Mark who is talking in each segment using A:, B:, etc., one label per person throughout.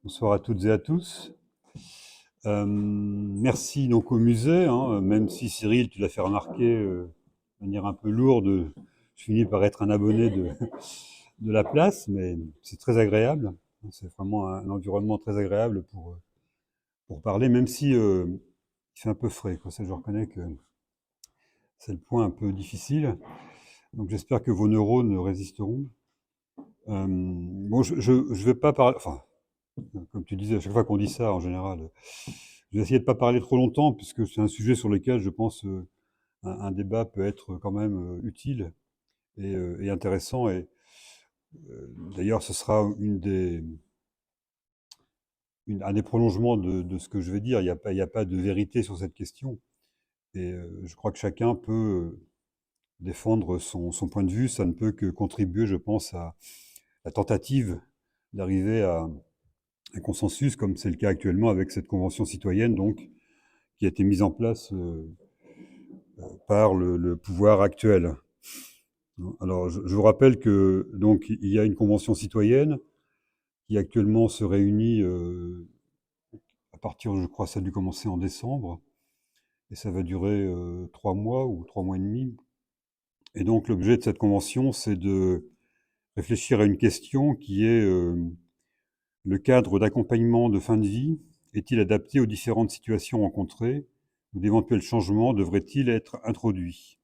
A: Bonsoir à toutes et à tous. Merci donc au musée, hein, même si Cyril, tu l'as fait remarquer de manière un peu lourde, je finis par être un abonné de la place, mais c'est très agréable. C'est vraiment un environnement très agréable pour parler, même si il fait un peu frais, quoi. Ça, je reconnais que c'est le point un peu difficile. Donc j'espère que vos neurones résisteront. Bon, je vais pas parler, enfin, comme tu disais, à chaque fois qu'on dit ça, en général, je vais essayer de ne pas parler trop longtemps, puisque c'est un sujet sur lequel je pense un débat peut être quand même utile et intéressant. Et d'ailleurs, ce sera un des prolongements de ce que je vais dire. Il y a pas de vérité sur cette question. Et je crois que chacun peut défendre son point de vue. Ça ne peut que contribuer, je pense, à la tentative d'arriver à un consensus, comme c'est le cas actuellement avec cette convention citoyenne, donc, qui a été mise en place par le pouvoir actuel. Alors, je vous rappelle que donc il y a une convention citoyenne qui actuellement se réunit à partir, je crois, ça a dû commencer en décembre, et ça va durer 3 mois ou 3 mois et demi. Et donc, l'objet de cette convention, c'est de réfléchir à une question qui est le cadre d'accompagnement de fin de vie est-il adapté aux différentes situations rencontrées ou d'éventuels changements devraient-ils être introduits?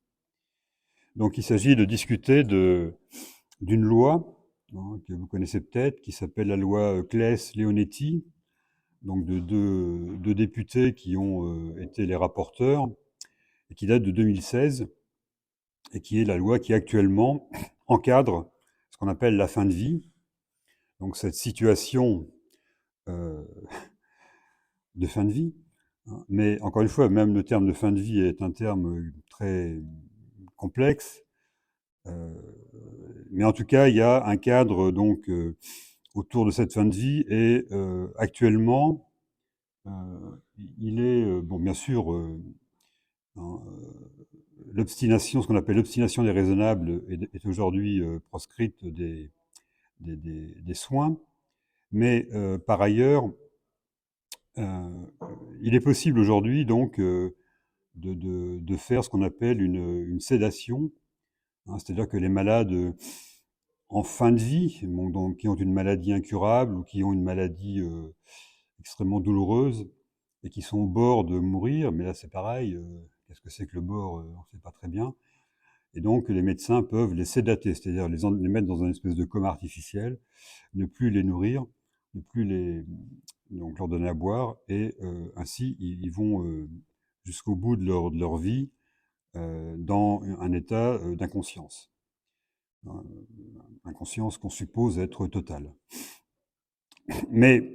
A: Donc, il s'agit de discuter d'une loi que vous connaissez peut-être, qui s'appelle la loi Claes-Leonetti, donc de deux députés qui ont été les rapporteurs, et qui date de 2016, et qui est la loi qui actuellement encadre ce qu'on appelle la fin de vie. Donc cette situation euh, de fin de vie, hein. Mais encore une fois, même le terme de fin de vie est un terme très complexe. Euh, mais en tout cas, il y a un cadre donc autour de cette fin de vie, et actuellement, il est bon, bien sûr, hein, l'obstination, ce qu'on appelle l'obstination déraisonnable, est aujourd'hui proscrite des soins, mais par ailleurs, euh, il est possible aujourd'hui donc de faire ce qu'on appelle une sédation, hein, c'est-à-dire que les malades en fin de vie, bon, donc, qui ont une maladie incurable ou qui ont une maladie extrêmement douloureuse et qui sont au bord de mourir, mais là c'est pareil, qu'est-ce que c'est que le bord, on ne sait pas très bien. Et donc les médecins peuvent les sédater, c'est-à-dire les mettre dans une espèce de coma artificiel, ne plus les nourrir, ne plus donc leur donner à boire, et ainsi ils vont jusqu'au bout de leur vie dans un état d'inconscience. Euh, Inconscience qu'on suppose être totale. Mais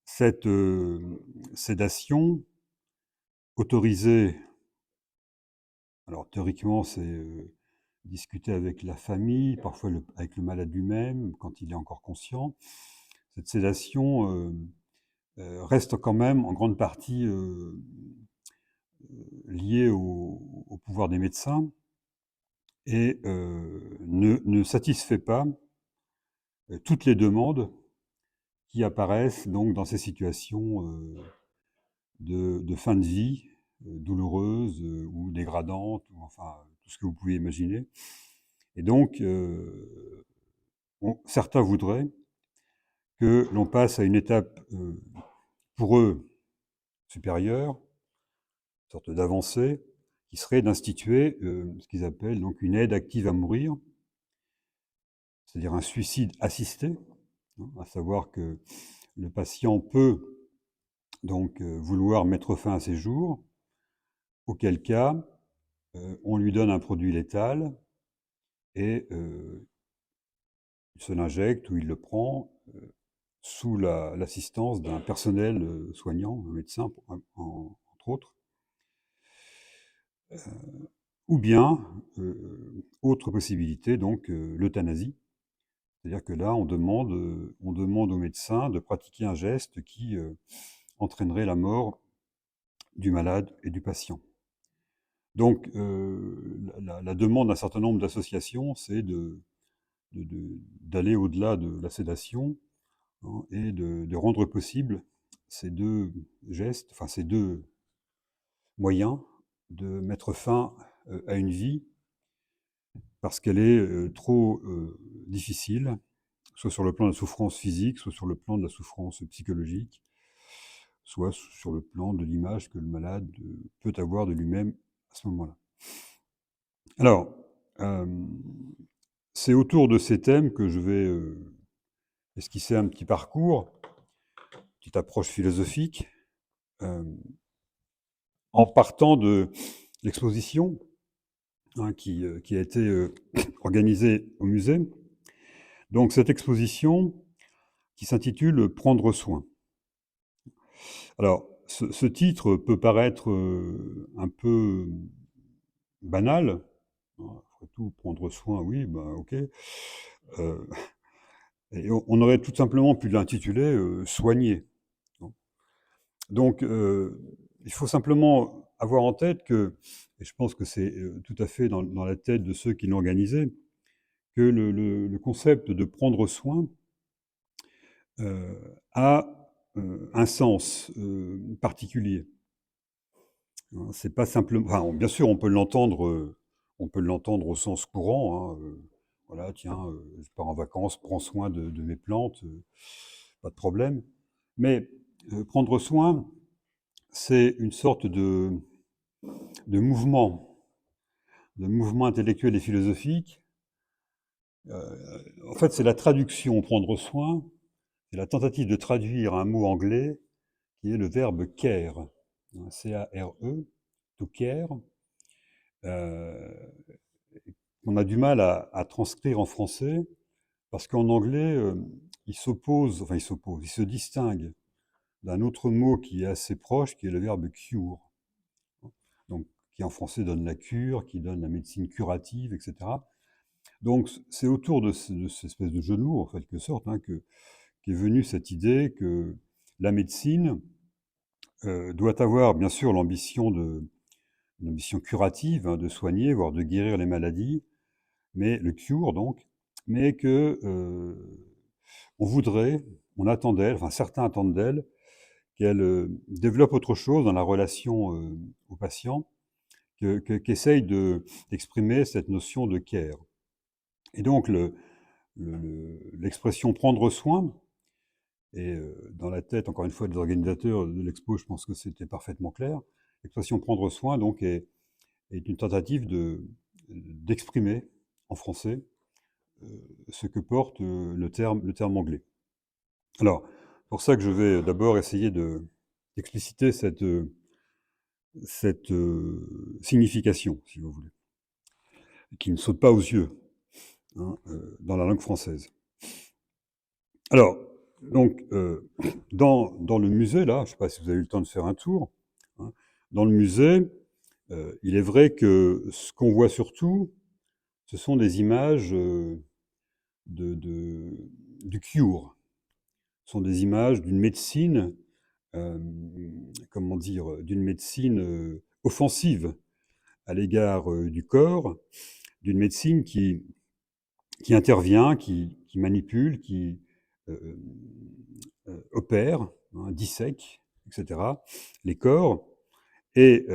A: cette sédation autorisée, alors théoriquement c'est discuter avec la famille, parfois avec le malade lui-même, quand il est encore conscient. Cette sédation reste quand même en grande partie liée au pouvoir des médecins, et ne satisfait pas toutes les demandes qui apparaissent donc dans ces situations de fin de vie, douloureuse ou dégradante, ou enfin tout ce que vous pouvez imaginer. Et donc, certains voudraient que l'on passe à une étape pour eux supérieure, une sorte d'avancée, qui serait d'instituer ce qu'ils appellent donc une aide active à mourir, c'est-à-dire un suicide assisté, hein, à savoir que le patient peut donc vouloir mettre fin à ses jours, auquel cas on lui donne un produit létal, et il se l'injecte ou il le prend sous l'assistance d'un personnel soignant, un médecin entre autres, ou bien, autre possibilité, donc l'euthanasie. C'est-à-dire que là, on demande au médecin de pratiquer un geste qui entraînerait la mort du malade et du patient. Donc, la demande d'un certain nombre d'associations, c'est d'aller au-delà de la sédation hein, et de rendre possible ces 2 gestes, enfin ces 2 moyens de mettre fin, à une vie parce qu'elle est, trop, difficile, soit sur le plan de la souffrance physique, soit sur le plan de la souffrance psychologique, soit sur le plan de l'image que le malade, peut avoir de lui-même à ce moment-là. Alors, c'est autour de ces thèmes que je vais, esquisser un petit parcours, petite approche philosophique, hem, en partant de l'exposition, hein, qui a été, organisée au musée. Donc cette exposition qui s'intitule «Prendre soin». Alors ce titre peut paraître, un peu banal, hein, après tout prendre soin, oui, bah, OK, et on aurait tout simplement pu l'intituler, «Soigner», hein. Donc il faut simplement avoir en tête que, et je pense que c'est, tout à fait dans la tête de ceux qui l'ont organisé, que le concept de prendre soin, a, un sens, particulier. Hein, c'est pas simplement, enfin, bien sûr, on peut l'entendre au sens courant, hein, voilà, tiens, je pars en vacances, prends soin de mes plantes, pas de problème. Mais, prendre soin, c'est une sorte de mouvement, de mouvement intellectuel et philosophique. En fait, c'est la traduction, prendre soin, c'est la tentative de traduire un mot anglais qui est le verbe care, hein, C-A-R-E, to care, euh, on a du mal à transcrire en français, parce qu'en anglais, il se distingue d'un autre mot qui est assez proche, qui est le verbe cure, donc qui en français donne la cure, qui donne la médecine curative, etc. Donc c'est autour de cette espèce de jeu de mots, en quelque sorte, hein, qu'est venue cette idée que la médecine doit avoir bien sûr l'ambition curative, hein, de soigner, voire de guérir les maladies, mais le cure donc, mais que on voudrait, on attend d'elle, enfin certains attendent d'elle, qu'elle développe autre chose dans la relation au patient, qu'essaye d'exprimer cette notion de care. Et donc l'expression prendre soin, et dans la tête, encore une fois, des organisateurs de l'expo, je pense que c'était parfaitement clair. L'expression prendre soin, donc, est une tentative d'exprimer en français ce que porte le terme anglais. Alors, pour ça que je vais d'abord essayer d'expliciter cette signification, si vous voulez, qui ne saute pas aux yeux, hein, dans la langue française. Alors, donc, dans le musée, là, je ne sais pas si vous avez eu le temps de faire un tour, hein, dans le musée, il est vrai que ce qu'on voit surtout, ce sont des images du cure. Ce sont des images d'une médecine, comment dire, d'une médecine offensive à l'égard du corps, d'une médecine qui intervient, qui manipule, qui euh, opère, hein, dissèque, etc., les corps. Et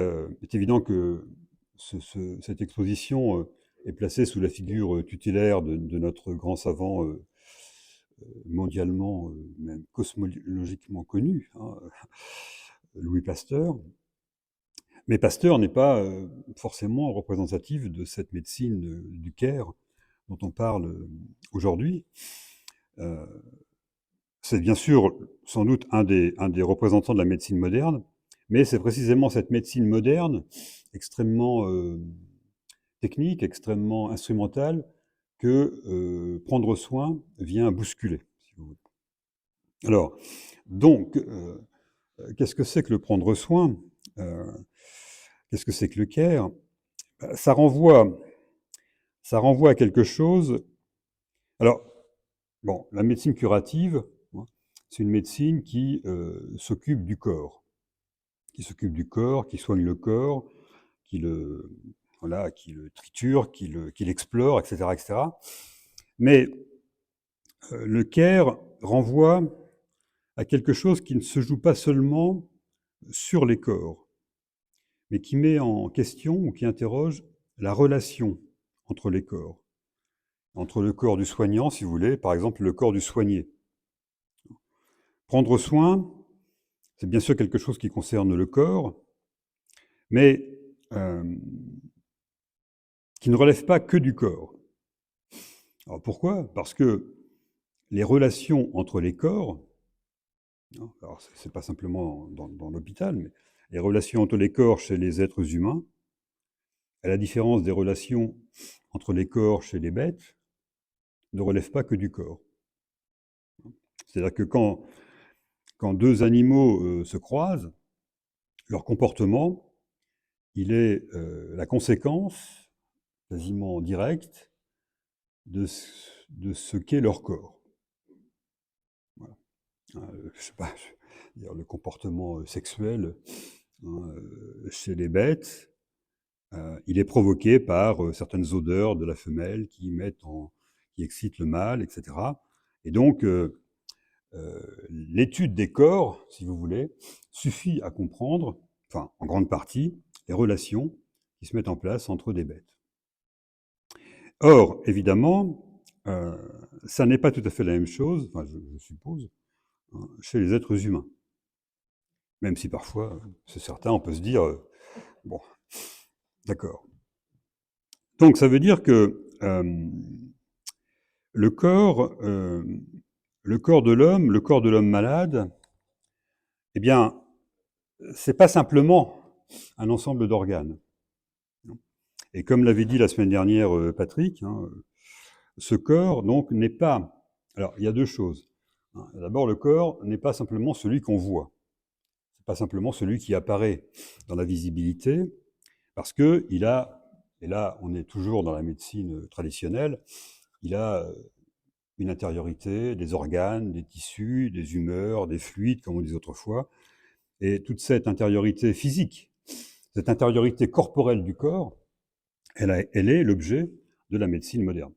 A: c'est évident que cette exposition est placée sous la figure tutélaire de notre grand savant mondialement, même cosmologiquement connu, hein, Louis Pasteur. Mais Pasteur n'est pas forcément représentatif de cette médecine du care dont on parle aujourd'hui. Euh, c'est bien sûr sans doute un des représentants de la médecine moderne, mais c'est précisément cette médecine moderne, extrêmement technique, extrêmement instrumentale, que prendre soin vient bousculer, si vous voulez. Alors, donc, qu'est-ce que c'est que le prendre soin? euh, Qu'est-ce que c'est que le care? Ça renvoie, ça renvoie à quelque chose. Alors, bon, la médecine curative, hein, c'est une médecine qui s'occupe du corps, qui soigne le corps, qui le, voilà, qui le triture, qui l'explore, etc., etc. Mais Le care renvoie à quelque chose qui ne se joue pas seulement sur les corps, mais qui met en question ou qui interroge la relation entre les corps. Entre le corps du soignant, si vous voulez, par exemple le corps du soigné. Prendre soin, c'est bien sûr quelque chose qui concerne le corps, mais qui ne relève pas que du corps. Alors pourquoi? Parce que les relations entre les corps, alors c'est pas simplement dans l'hôpital, mais les relations entre les corps chez les êtres humains, à la différence des relations entre les corps chez les bêtes, ne relèvent pas que du corps. C'est-à-dire que quand deux animaux se croisent, leur comportement, il est la conséquence quasiment directe de ce qu'est leur corps. Voilà. Je sais pas, dire le comportement sexuel chez les bêtes, il est provoqué par certaines odeurs de la femelle qui excitent le mâle, etc. Et donc, l'étude des corps, si vous voulez, suffit à comprendre, enfin en grande partie, les relations qui se mettent en place entre des bêtes. Or, évidemment, ça n'est pas tout à fait la même chose, enfin je suppose, hein, chez les êtres humains. Même si parfois, c'est certain, on peut se dire, bon, d'accord. Donc ça veut dire que le corps de l'homme, le corps de l'homme malade, eh bien, c'est pas simplement un ensemble d'organes. Et comme l'avait dit la semaine dernière Patrick, hein, ce corps, donc, n'est pas... Alors, il y a deux choses. D'abord, le corps n'est pas simplement celui qu'on voit. C'est pas simplement celui qui apparaît dans la visibilité, parce qu'il a, et là, on est toujours dans la médecine traditionnelle, il a une intériorité, des organes, des tissus, des humeurs, des fluides, comme on disait autrefois. Et toute cette intériorité physique, cette intériorité corporelle du corps, elle est l'objet de la médecine moderne.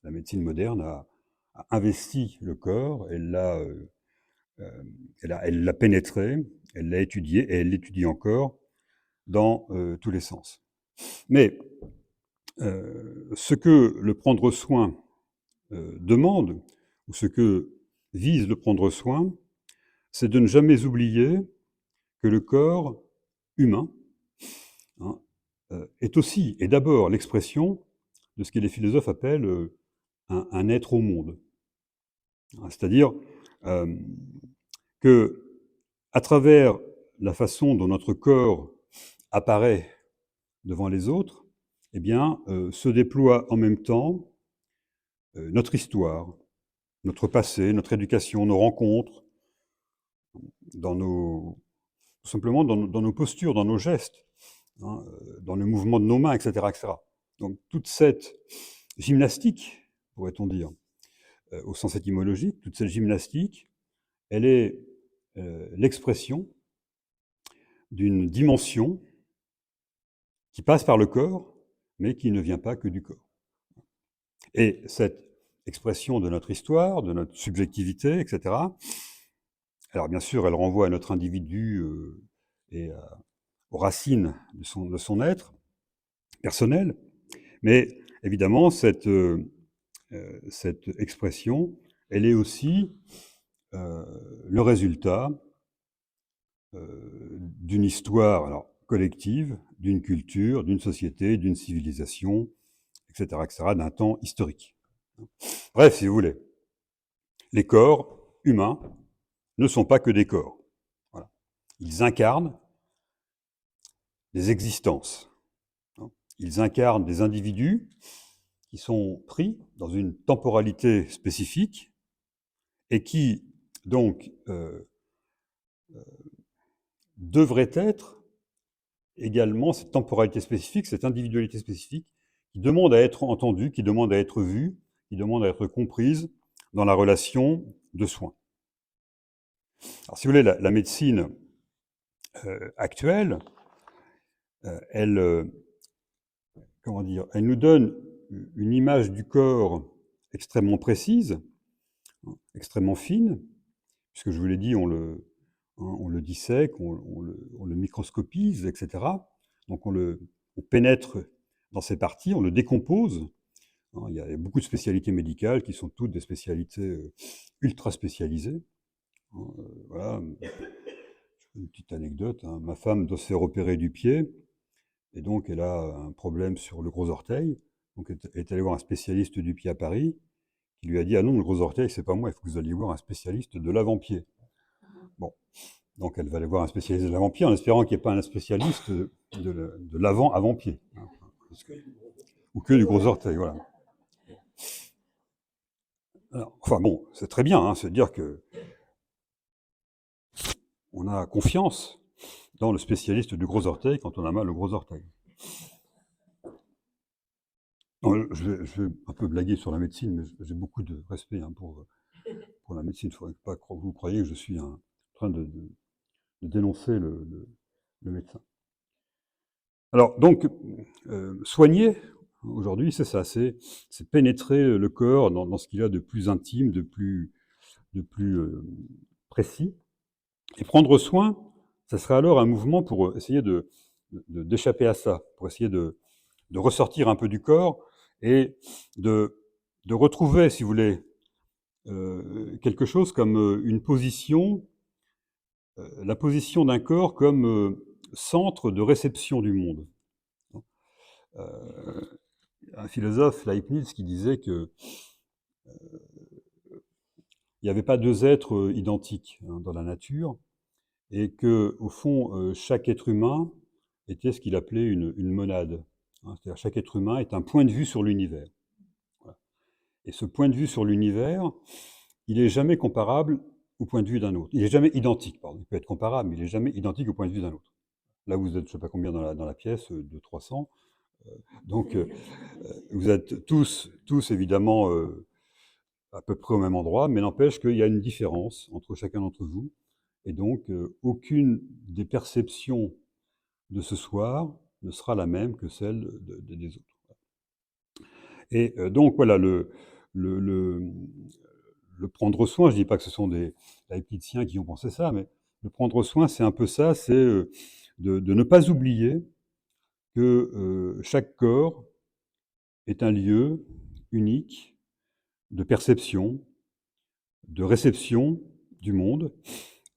A: La médecine moderne a investi le corps, elle l'a pénétré, elle l'a étudié et elle l'étudie encore dans tous les sens. Mais ce que le prendre soin demande, ou ce que vise le prendre soin, c'est de ne jamais oublier que le corps humain, hein, est aussi et d'abord l'expression de ce que les philosophes appellent un être au monde. C'est-à-dire que, à travers la façon dont notre corps apparaît devant les autres, eh bien, se déploie en même temps notre histoire, notre passé, notre éducation, nos rencontres, tout simplement dans nos postures, dans nos gestes, hein, dans le mouvement de nos mains, etc., etc. Donc toute cette gymnastique, pourrait-on dire, au sens étymologique, toute cette gymnastique, elle est l'expression d'une dimension qui passe par le corps, mais qui ne vient pas que du corps. Et cette expression de notre histoire, de notre subjectivité, etc., alors bien sûr, elle renvoie à notre individu et aux racines de son être personnel, mais évidemment, cette expression, elle est aussi le résultat d'une histoire alors, collective, d'une culture, d'une société, d'une civilisation, etc., d'un temps historique. Bref, si vous voulez, les corps humains ne sont pas que des corps. Voilà. Ils incarnent des existences. Ils incarnent des individus qui sont pris dans une temporalité spécifique et qui, donc, devraient être également cette temporalité spécifique, cette individualité spécifique, qui demande à être entendue, qui demande à être vue, qui demande à être comprise dans la relation de soins. Alors, si vous voulez, la médecine actuelle, elle nous donne une image du corps extrêmement précise, hein, extrêmement fine, puisque je vous l'ai dit, on le dissèque, on le microscopise, etc. Donc on pénètre dans ces parties, on le décompose. Hein, il y a beaucoup de spécialités médicales qui sont toutes des spécialités ultra spécialisées. Hein, voilà. Une petite anecdote, hein. Ma femme doit se faire opérer du pied, et donc elle a un problème sur le gros orteil. Donc elle est allée voir un spécialiste du pied à Paris, qui lui a dit: ah non, le gros orteil, c'est pas moi, il faut que vous alliez voir un spécialiste de l'avant-pied. Bon, donc elle va aller voir un spécialiste de l'avant-pied en espérant qu'il n'y ait pas un spécialiste de l'avant-avant-pied, hein, ou que du gros orteil, voilà. Alors, enfin bon, c'est très bien, hein, c'est dire que on a confiance dans le spécialiste du gros orteil quand on a mal au gros orteil. Non, je vais un peu blaguer sur la médecine, mais j'ai beaucoup de respect, hein, pour la médecine. Il ne faudrait pas que vous croyiez que je suis en train de dénoncer le médecin. Alors, donc, soigner, aujourd'hui, c'est ça, c'est pénétrer le corps dans ce qu'il a de plus intime, de plus précis. Et prendre soin, ça serait alors un mouvement pour essayer d'échapper à ça, pour essayer de ressortir un peu du corps et de retrouver, si vous voulez, quelque chose comme une position, la position d'un corps comme centre de réception du monde. Euh, un philosophe, Leibniz, qui disait que il n'y avait pas deux êtres identiques, hein, dans la nature, et que, au fond, chaque être humain était ce qu'il appelait une monade. Hein, c'est-à-dire chaque être humain est un point de vue sur l'univers. Voilà. Et ce point de vue sur l'univers, il n'est jamais comparable au point de vue d'un autre. Il n'est jamais identique, pardon. Il peut être comparable, mais il n'est jamais identique au point de vue d'un autre. Là, vous êtes, je ne sais pas combien dans la pièce, de 300. Donc, vous êtes tous évidemment, à peu près au même endroit, mais n'empêche qu'il y a une différence entre chacun d'entre vous. Et donc, aucune des perceptions de ce soir ne sera la même que celle des autres. Et donc, voilà, le, le, le prendre soin, je ne dis pas que ce sont des laïcitiens qui ont pensé ça, mais le prendre soin, c'est un peu ça, c'est de ne pas oublier que chaque corps est un lieu unique de perception, de réception du monde.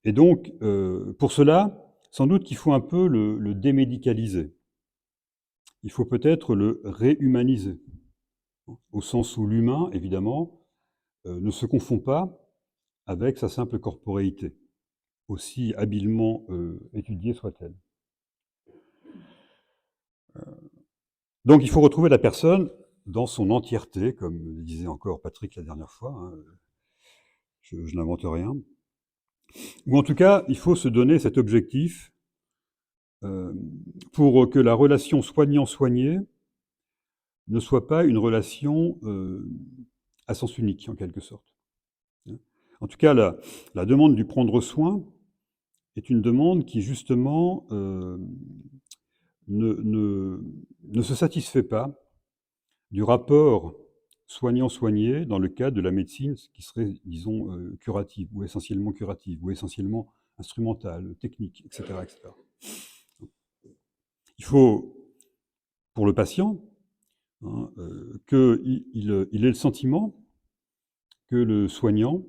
A: Et donc, pour cela, sans doute qu'il faut un peu le démédicaliser. Il faut peut-être le réhumaniser, au sens où l'humain, évidemment, ne se confond pas avec sa simple corporéité, aussi habilement étudiée soit-elle. Donc il faut retrouver la personne dans son entièreté, comme le disait encore Patrick la dernière fois, hein, je n'invente rien. Ou en tout cas, il faut se donner cet objectif pour que la relation soignant-soigné ne soit pas une relation à sens unique, en quelque sorte. En tout cas, la demande du prendre soin est une demande qui, justement, ne se satisfait pas du rapport soignant-soigné dans le cadre de la médecine qui serait, disons, curative, ou essentiellement instrumentale, technique, etc., etc. Il faut, pour le patient, hein, qu'il ait le sentiment que le soignant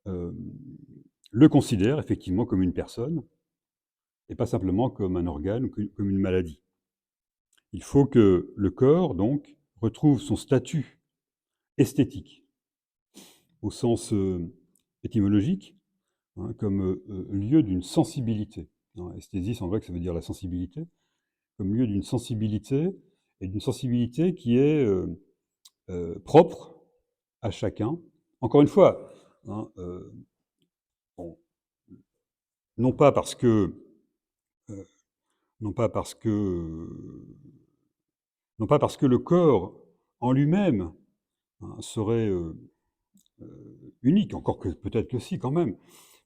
A: le considère effectivement comme une personne, et pas simplement comme un organe ou comme une maladie. Il faut que le corps, donc, retrouve son statut esthétique, au sens étymologique, hein, comme lieu d'une sensibilité. Hein, esthésie, en grec, ça veut dire la sensibilité, comme lieu d'une sensibilité, et d'une sensibilité qui est propre à chacun. Encore une fois, hein, bon, non pas parce que euh, non pas parce que non pas parce que le corps en lui-même, hein, serait unique, encore que peut-être que si quand même,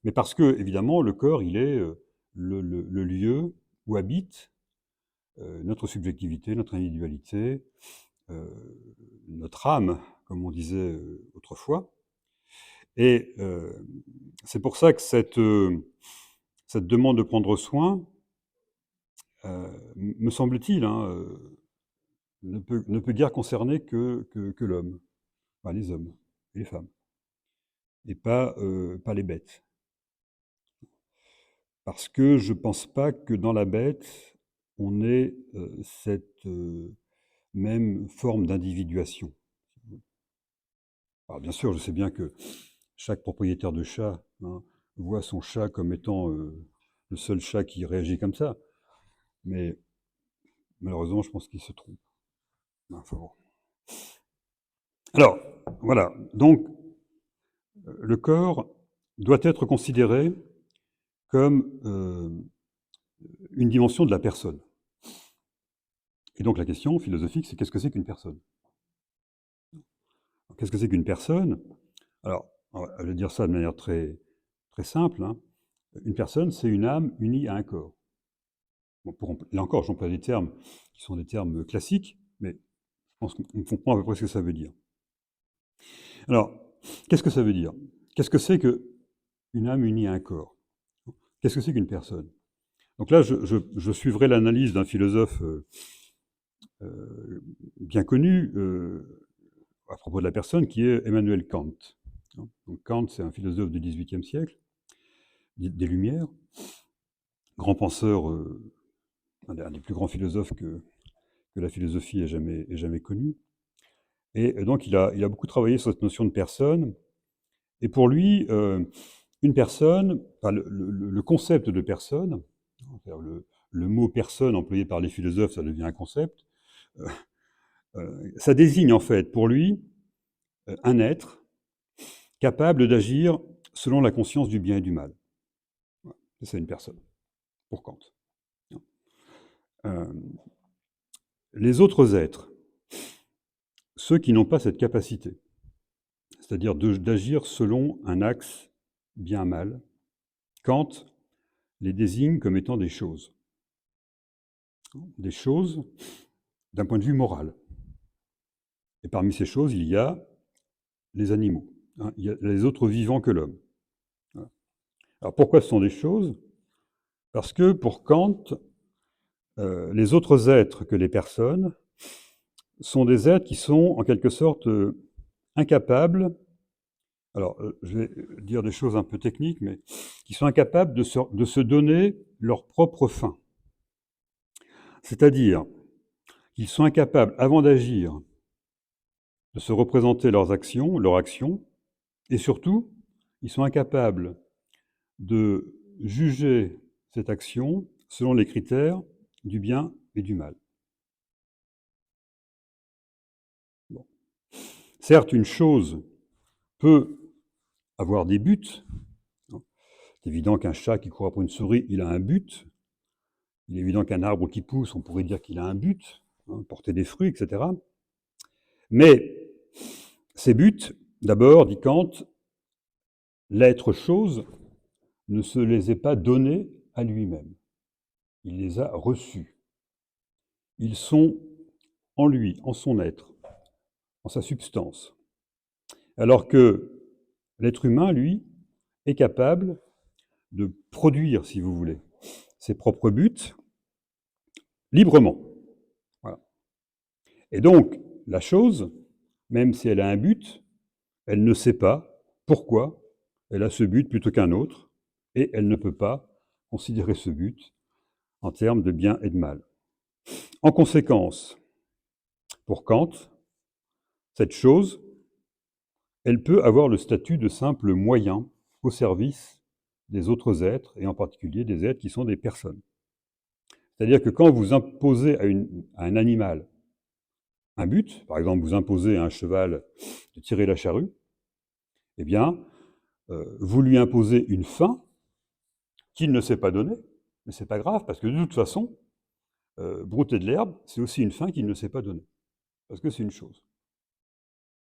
A: mais parce que évidemment le corps il est le lieu où habite notre subjectivité, notre individualité, euh, notre âme, comme on disait autrefois. Et c'est pour ça que cette demande de prendre soin, me semble-t-il, hein, ne peut guère concerner que l'homme, enfin les hommes et les femmes, et pas les bêtes. Parce que je ne pense pas que dans la bête, on ait cette même forme d'individuation. Alors bien sûr, je sais bien que chaque propriétaire de chat, hein, voit son chat comme étant le seul chat qui réagit comme ça, mais malheureusement, je pense qu'il se trompe. Enfin bon. Alors, voilà, donc le corps doit être considéré comme une dimension de la personne. Et donc la question philosophique, c'est qu'est-ce que c'est qu'une personne? Qu'est-ce que c'est qu'une personne? Alors, je vais dire ça de manière très, très simple, hein. Une personne, c'est une âme unie à un corps. Bon, là encore, j'emploie des termes qui sont des termes classiques, mais je pense qu'on comprend à peu près ce que ça veut dire. Alors, qu'est-ce que ça veut dire? Qu'est-ce que c'est qu'une âme unie à un corps? Qu'est-ce que c'est qu'une personne? Donc là, je suivrai l'analyse d'un philosophe bien connu à propos de la personne, qui est Emmanuel Kant. Donc Kant, c'est un philosophe du XVIIIe siècle, des Lumières, grand penseur, un des plus grands philosophes que la philosophie ait jamais connu. Et donc il a beaucoup travaillé sur cette notion de personne. Et pour lui, une personne, enfin, le concept de personne, le mot personne employé par les philosophes, ça devient un concept, ça désigne en fait pour lui un être capable d'agir selon la conscience du bien et du mal. Voilà. C'est une personne, pour Kant. Euh, les autres êtres, ceux qui n'ont pas cette capacité, c'est-à-dire d'agir selon un axe bien-mal, Kant les désigne comme étant des choses. Des choses d'un point de vue moral. Et parmi ces choses, il y a les animaux. Hein, il y a les autres vivants que l'homme. Voilà. Alors pourquoi ce sont des choses? Parce que pour Kant, les autres êtres que les personnes sont des êtres qui sont en quelque sorte incapables, alors je vais dire des choses un peu techniques, mais qui sont incapables de se donner leur propre fin. C'est-à-dire qu'ils sont incapables, avant d'agir, de se représenter leurs actions, et surtout, ils sont incapables de juger cette action selon les critères du bien et du mal. Bon. Certes, une chose peut avoir des buts. C'est évident qu'un chat qui court après une souris, il a un but. Il est évident qu'un arbre qui pousse, on pourrait dire qu'il a un but, hein, porter des fruits, etc. Mais ces buts, d'abord, dit Kant, l'être chose ne se les est pas donnés à lui-même. Il les a reçus. Ils sont en lui, en son être, en sa substance. Alors que l'être humain, lui, est capable de produire, si vous voulez, ses propres buts librement. Voilà. Et donc, la chose, même si elle a un but, elle ne sait pas pourquoi elle a ce but plutôt qu'un autre, et elle ne peut pas considérer ce but en termes de bien et de mal. En conséquence, pour Kant, cette chose, elle peut avoir le statut de simple moyen au service des autres êtres, et en particulier des êtres qui sont des personnes. C'est-à-dire que quand vous imposez à un animal un but, par exemple vous imposez à un cheval de tirer la charrue, eh bien, vous lui imposez une fin qu'il ne sait pas donner, mais c'est pas grave, parce que de toute façon, brouter de l'herbe, c'est aussi une fin qu'il ne sait pas donner, parce que c'est une chose.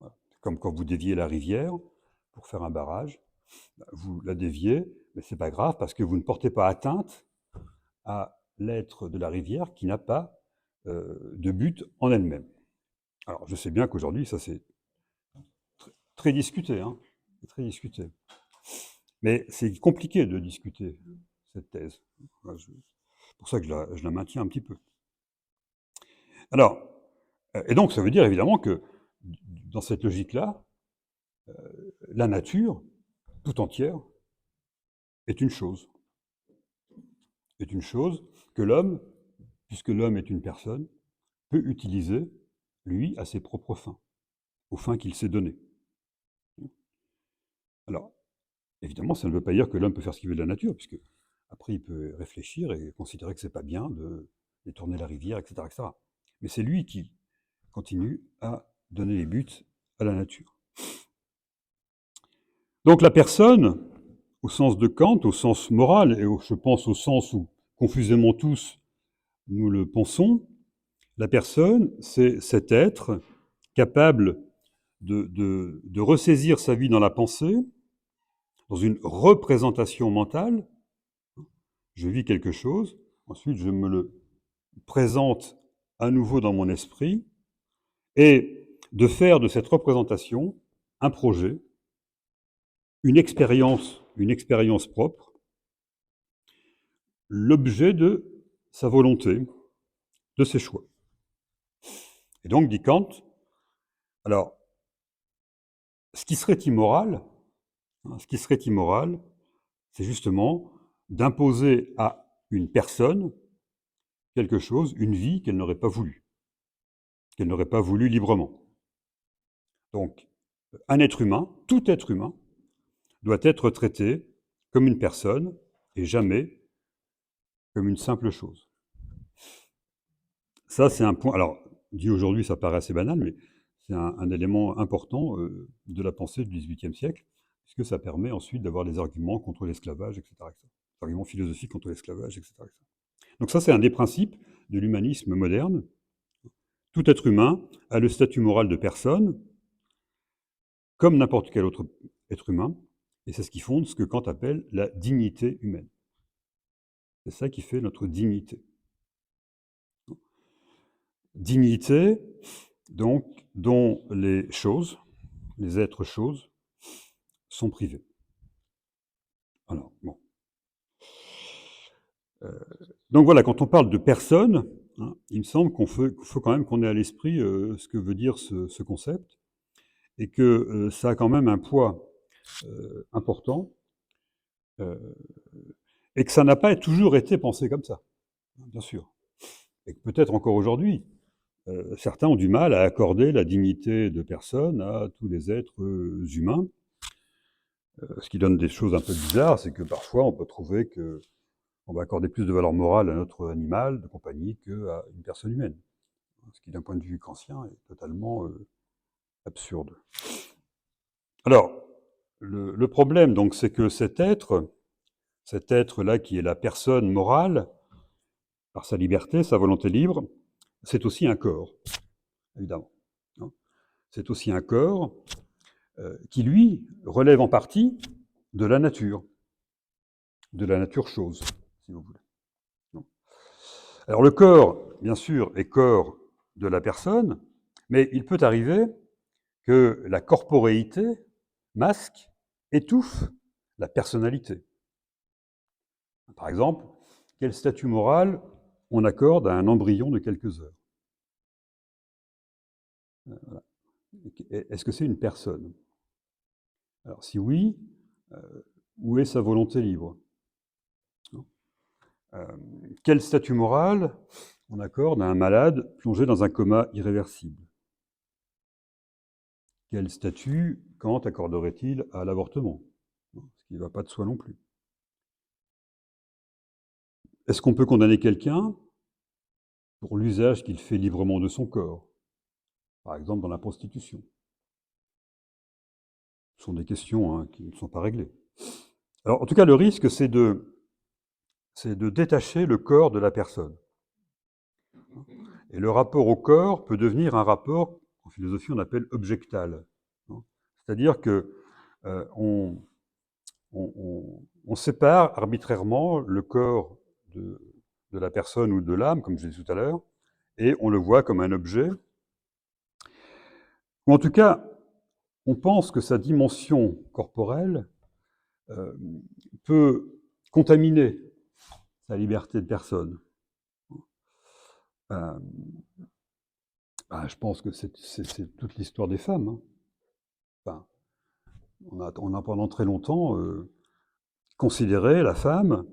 A: Voilà. Comme quand vous déviez la rivière pour faire un barrage, vous la déviez, mais c'est pas grave, parce que vous ne portez pas atteinte à l'être de la rivière qui n'a pas de but en elle-même. Alors, je sais bien qu'aujourd'hui, ça c'est très discuté, hein. C'est très discuté. Mais c'est compliqué de discuter cette thèse. C'est pour ça que je la maintiens un petit peu. Alors, et donc ça veut dire évidemment que dans cette logique-là, la nature, tout entière, est une chose. Est une chose que l'homme, puisque l'homme est une personne, peut utiliser, lui, à ses propres fins, aux fins qu'il s'est données. Alors, évidemment, ça ne veut pas dire que l'homme peut faire ce qu'il veut de la nature, puisque après il peut réfléchir et considérer que c'est pas bien de détourner la rivière, etc., etc. Mais c'est lui qui continue à donner les buts à la nature. Donc la personne, au sens de Kant, au sens moral, et je pense au sens où confusément tous nous le pensons, la personne, c'est cet être capable de ressaisir sa vie dans la pensée, dans une représentation mentale. Je vis quelque chose, ensuite je me le présente à nouveau dans mon esprit, et de faire de cette représentation un projet, une expérience propre, l'objet de sa volonté, de ses choix. Et donc, dit Kant, alors, ce qui serait immoral, c'est justement d'imposer à une personne quelque chose, une vie qu'elle n'aurait pas voulu librement. Donc, un être humain, tout être humain, doit être traité comme une personne et jamais comme une simple chose. Ça, c'est un point. Alors, dit aujourd'hui, ça paraît assez banal, mais c'est un élément important de la pensée du XVIIIe siècle, puisque ça permet ensuite d'avoir des arguments contre l'esclavage, etc., etc. Des arguments philosophiques contre l'esclavage, etc., etc. Donc ça, c'est un des principes de l'humanisme moderne. Tout être humain a le statut moral de personne, comme n'importe quel autre être humain, et c'est ce qui fonde ce que Kant appelle la dignité humaine. C'est ça qui fait notre dignité. Dignité, donc, dont les choses, les êtres choses, sont privés. Alors, bon. Donc voilà, quand on parle de personne, hein, il me semble qu'il faut quand même qu'on ait à l'esprit ce que veut dire ce concept, et que ça a quand même un poids important, et que ça n'a pas toujours été pensé comme ça, bien sûr. Et que peut-être encore aujourd'hui, certains ont du mal à accorder la dignité de personne à tous les êtres humains. Ce qui donne des choses un peu bizarres, c'est que parfois on peut trouver qu'on va accorder plus de valeur morale à notre animal de compagnie qu'à une personne humaine. Ce qui, d'un point de vue kantien, est totalement absurde. Alors, le problème, donc, c'est que cet être-là qui est la personne morale, par sa liberté, sa volonté libre, c'est aussi un corps, évidemment. C'est aussi un corps qui, lui, relève en partie de la nature chose, si vous voulez. Alors le corps, bien sûr, est corps de la personne, mais il peut arriver que la corporéité masque, étouffe la personnalité. Par exemple, quel statut moral on accorde à un embryon de quelques heures? Voilà. Est-ce que c'est une personne? Alors si oui, où est sa volonté libre? Quel statut moral on accorde à un malade plongé dans un coma irréversible? Quel statut Kant accorderait-il à l'avortement? Ce qui ne va pas de soi non plus. Est-ce qu'on peut condamner quelqu'un pour l'usage qu'il fait librement de son corps? Par exemple dans la prostitution. Ce sont des questions qui ne sont pas réglées. Alors en tout cas, le risque, c'est de détacher le corps de la personne. Et le rapport au corps peut devenir un rapport, en philosophie, on appelle objectal. C'est-à-dire que on sépare arbitrairement le corps de la personne ou de l'âme, comme je disais tout à l'heure, et on le voit comme un objet. Ou en tout cas, on pense que sa dimension corporelle peut contaminer sa liberté de personne. Euh, je pense que c'est toute l'histoire des femmes. Hein. Enfin, on a pendant très longtemps considéré la femme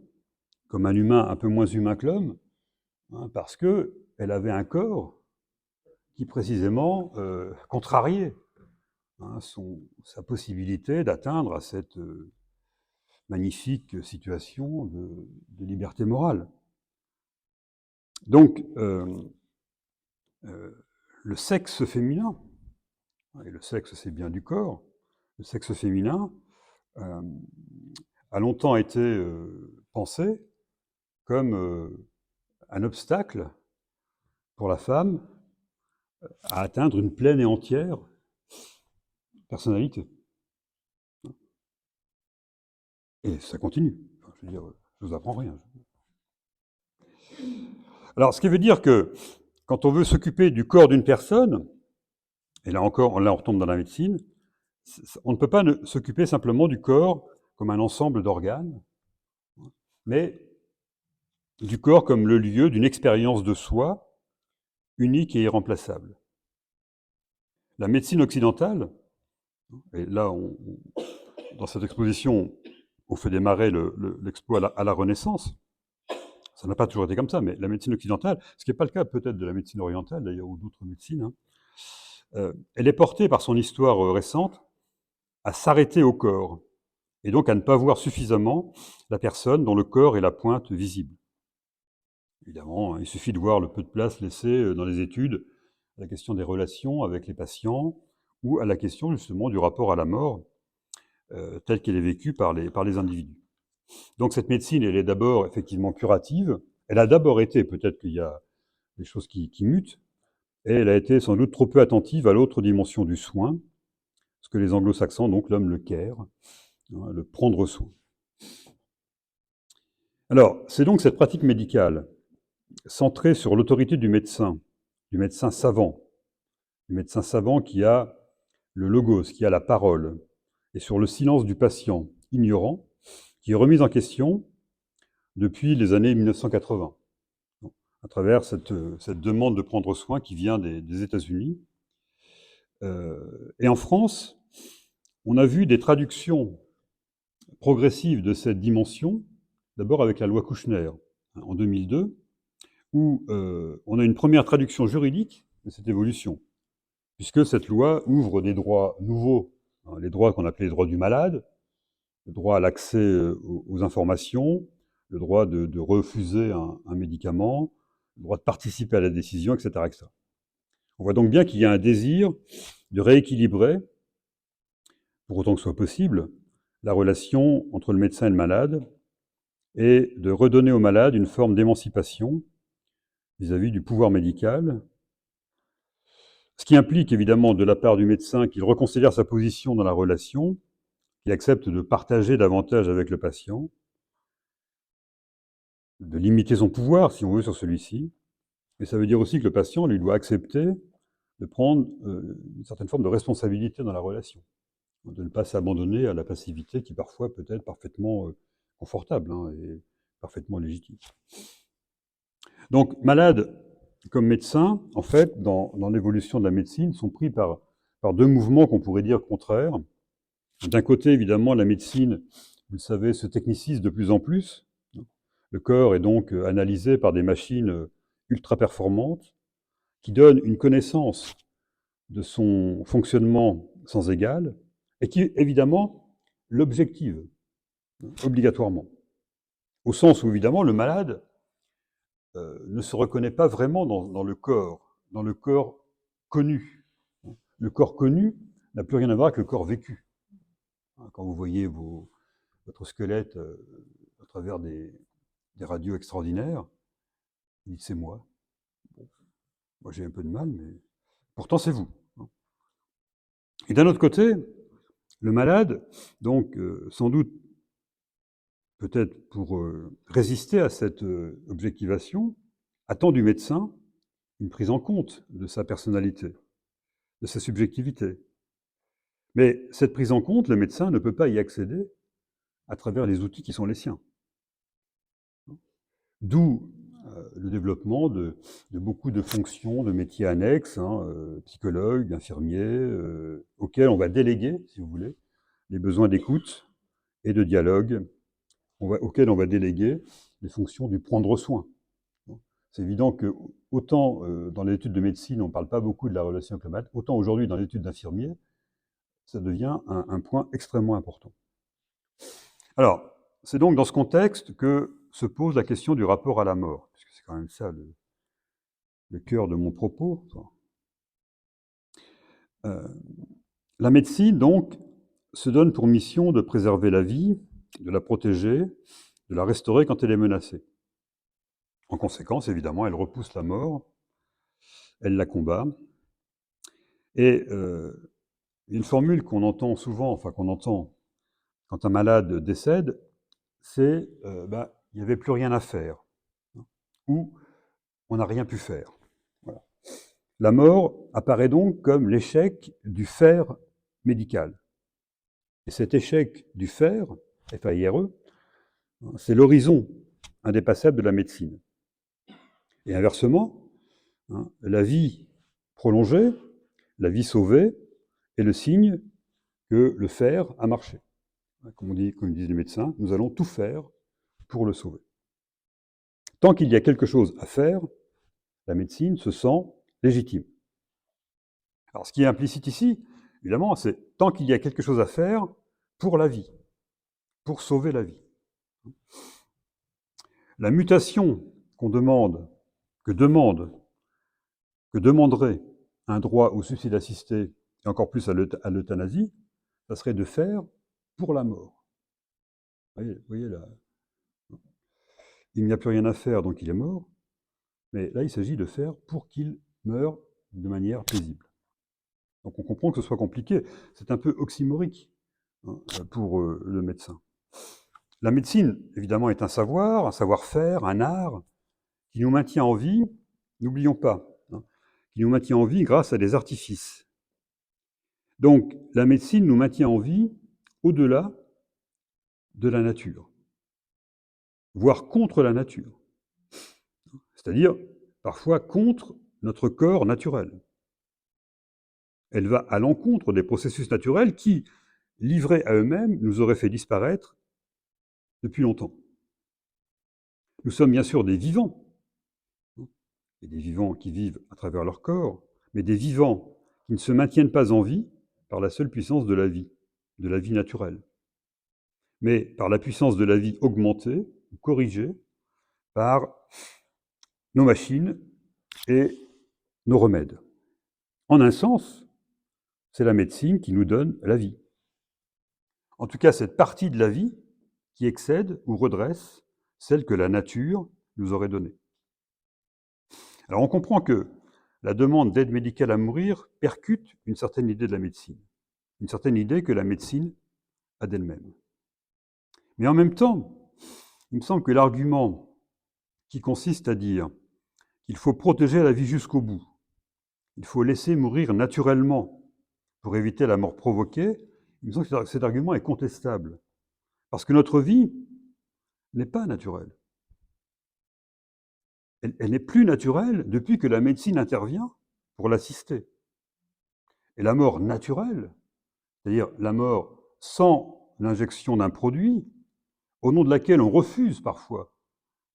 A: comme un humain un peu moins humain que l'homme, hein, parce qu'elle avait un corps qui précisément contrariait, hein, sa possibilité d'atteindre à cette magnifique situation de liberté morale. Donc, le sexe féminin, et le sexe c'est bien du corps, le sexe féminin a longtemps été pensé comme un obstacle pour la femme à atteindre une pleine et entière personnalité. Et ça continue. Enfin, je veux dire, je vous apprends rien. Alors, ce qui veut dire que quand on veut s'occuper du corps d'une personne, et là encore, là on retombe dans la médecine, on ne peut pas s'occuper simplement du corps comme un ensemble d'organes, mais du corps comme le lieu d'une expérience de soi unique et irremplaçable. La médecine occidentale, et là, dans cette exposition, on fait démarrer l'expo à la Renaissance. Ça n'a pas toujours été comme ça, mais la médecine occidentale, ce qui n'est pas le cas peut-être de la médecine orientale d'ailleurs, ou d'autres médecines, hein, elle est portée par son histoire récente à s'arrêter au corps, et donc à ne pas voir suffisamment la personne dont le corps est la pointe visible. Évidemment, il suffit de voir le peu de place laissée dans les études à la question des relations avec les patients ou à la question justement du rapport à la mort telle qu'elle est vécue par les individus. Donc cette médecine, elle est d'abord effectivement curative. Elle a d'abord été, peut-être qu'il y a des choses qui mutent, et elle a été sans doute trop peu attentive à l'autre dimension du soin, ce que les anglo-saxons donc l'homme le care, hein, le prendre soin. Alors, c'est donc cette pratique médicale centrée sur l'autorité du médecin savant, du médecin savant qui a le logos, qui a la parole, et sur le silence du patient ignorant, qui est remise en question depuis les années 1980, à travers cette demande de prendre soin qui vient des États-Unis. Et en France, on a vu des traductions progressives de cette dimension, d'abord avec la loi Kouchner, hein, en 2002, où on a une première traduction juridique de cette évolution, puisque cette loi ouvre des droits nouveaux, hein, les droits qu'on appelait les droits du malade, le droit à l'accès aux informations, le droit de refuser un médicament, le droit de participer à la décision, etc., etc. On voit donc bien qu'il y a un désir de rééquilibrer, pour autant que ce soit possible, la relation entre le médecin et le malade, et de redonner au malade une forme d'émancipation vis-à-vis du pouvoir médical, ce qui implique évidemment de la part du médecin qu'il reconsidère sa position dans la relation, qu'il accepte de partager davantage avec le patient, de limiter son pouvoir, si on veut, sur celui-ci. Mais ça veut dire aussi que le patient, lui, doit accepter de prendre une certaine forme de responsabilité dans la relation, de ne pas s'abandonner à la passivité qui parfois peut être parfaitement confortable, hein, et parfaitement légitime. Donc, malade comme médecin, en fait, dans l'évolution de la médecine, sont pris par deux mouvements qu'on pourrait dire contraires. D'un côté, évidemment, la médecine, vous le savez, se technicise de plus en plus. Le corps est donc analysé par des machines ultra performantes qui donnent une connaissance de son fonctionnement sans égal et qui, évidemment, l'objective, obligatoirement. Au sens où, évidemment, le malade ne se reconnaît pas vraiment dans le corps connu. Le corps connu n'a plus rien à voir avec le corps vécu. Quand vous voyez votre squelette à travers des radios extraordinaires, vous dites c'est moi. Bon, moi j'ai un peu de mal, mais pourtant c'est vous. Et d'un autre côté, le malade, donc sans doute peut-être pour résister à cette objectivation, attend du médecin une prise en compte de sa personnalité, de sa subjectivité. Mais cette prise en compte, le médecin ne peut pas y accéder à travers les outils qui sont les siens. D'où le développement de beaucoup de fonctions, de métiers annexes, psychologues, infirmiers, auxquels on va déléguer, si vous voulez, les besoins d'écoute et de dialogue, auxquels on va déléguer les fonctions du prendre soin. C'est évident que autant dans les études de médecine, on ne parle pas beaucoup de la relation avec le malade, autant aujourd'hui dans l'étude d'infirmier, ça devient un point extrêmement important. Alors, c'est donc dans ce contexte que se pose la question du rapport à la mort, puisque c'est quand même ça le cœur de mon propos. La médecine, donc, se donne pour mission de préserver la vie, de la protéger, de la restaurer quand elle est menacée. En conséquence, évidemment, elle repousse la mort, elle la combat. Et une formule qu'on entend souvent, enfin qu'on entend quand un malade décède, c'est il n'y avait plus rien à faire, ou on n'a rien pu faire. Voilà. La mort apparaît donc comme l'échec du faire médical. Et cet échec du faire, F-A-I-R-E, c'est l'horizon indépassable de la médecine. Et inversement, la vie prolongée, la vie sauvée, est le signe que le faire a marché. Comme disent les médecins, nous allons tout faire pour le sauver. Tant qu'il y a quelque chose à faire, la médecine se sent légitime. Alors, ce qui est implicite ici, évidemment, c'est tant qu'il y a quelque chose à faire pour la vie, pour sauver la vie. La mutation qu'on demande, que demanderait un droit au suicide assisté, et encore plus à l'euthanasie, ça serait de faire pour la mort. Vous voyez là, il n'y a plus rien à faire, donc il est mort. Mais là, il s'agit de faire pour qu'il meure de manière paisible. Donc on comprend que ce soit compliqué. C'est un peu oxymorique pour le médecin. La médecine, évidemment, est un savoir-faire, un art qui nous maintient en vie, n'oublions pas, qui nous maintient en vie grâce à des artifices. Donc la médecine nous maintient en vie au-delà de la nature, voire contre la nature. C'est-à-dire, parfois, contre notre corps naturel. Elle va à l'encontre des processus naturels qui, livrés à eux-mêmes, nous auraient fait disparaître depuis longtemps. Nous sommes bien sûr des vivants, et des vivants qui vivent à travers leur corps, mais des vivants qui ne se maintiennent pas en vie par la seule puissance de la vie naturelle, mais par la puissance de la vie augmentée, corrigée, par nos machines et nos remèdes. En un sens, c'est la médecine qui nous donne la vie. En tout cas, cette partie de la vie qui excède ou redresse celle que la nature nous aurait donnée. Alors on comprend que la demande d'aide médicale à mourir percute une certaine idée de la médecine, une certaine idée que la médecine a d'elle-même. Mais en même temps, il me semble que l'argument qui consiste à dire qu'il faut protéger la vie jusqu'au bout, il faut laisser mourir naturellement pour éviter la mort provoquée, il me semble que cet argument est contestable. Parce que notre vie n'est pas naturelle. Elle n'est plus naturelle depuis que la médecine intervient pour l'assister. Et la mort naturelle, c'est-à-dire la mort sans l'injection d'un produit, au nom de laquelle on refuse parfois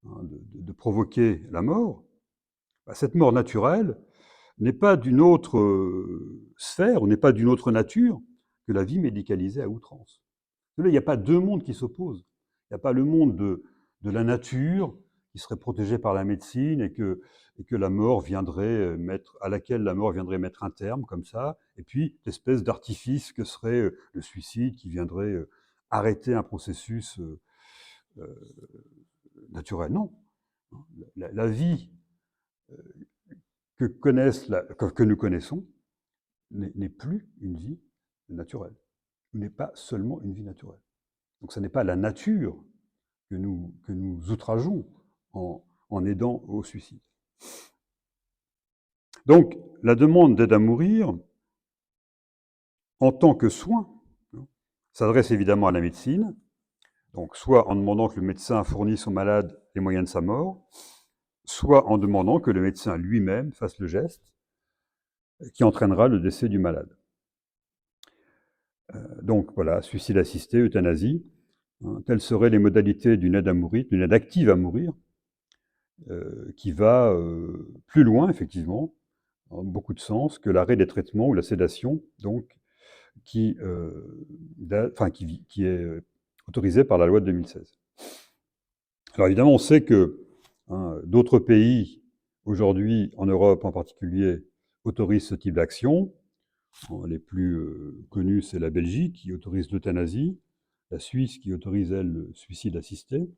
A: de provoquer la mort, cette mort naturelle n'est pas d'une autre sphère, ou n'est pas d'une autre nature que la vie médicalisée à outrance. Là, il n'y a pas deux mondes qui s'opposent. Il n'y a pas le monde de la nature qui serait protégé par la médecine et que la mort viendrait à laquelle la mort viendrait mettre un terme comme ça, et puis l'espèce d'artifice que serait le suicide qui viendrait arrêter un processus naturel. Non. La vie que nous connaissons n'est plus une vie naturelle, n'est pas seulement une vie naturelle. Donc ce n'est pas la nature que nous outrageons en aidant au suicide. Donc la demande d'aide à mourir, en tant que soin, s'adresse évidemment à la médecine, donc soit en demandant que le médecin fournisse au malade les moyens de sa mort, soit en demandant que le médecin lui-même fasse le geste qui entraînera le décès du malade. Donc voilà, suicide assisté, euthanasie, telles seraient les modalités d'une aide à mourir, d'une aide active à mourir, qui va plus loin, effectivement, en beaucoup de sens, que l'arrêt des traitements ou la sédation, donc, qui est autorisé par la loi de 2016. Alors évidemment, on sait que d'autres pays, aujourd'hui, en Europe en particulier, autorisent ce type d'action. Les plus connus, c'est la Belgique qui autorise l'euthanasie, la Suisse qui autorise, elle, le suicide assisté.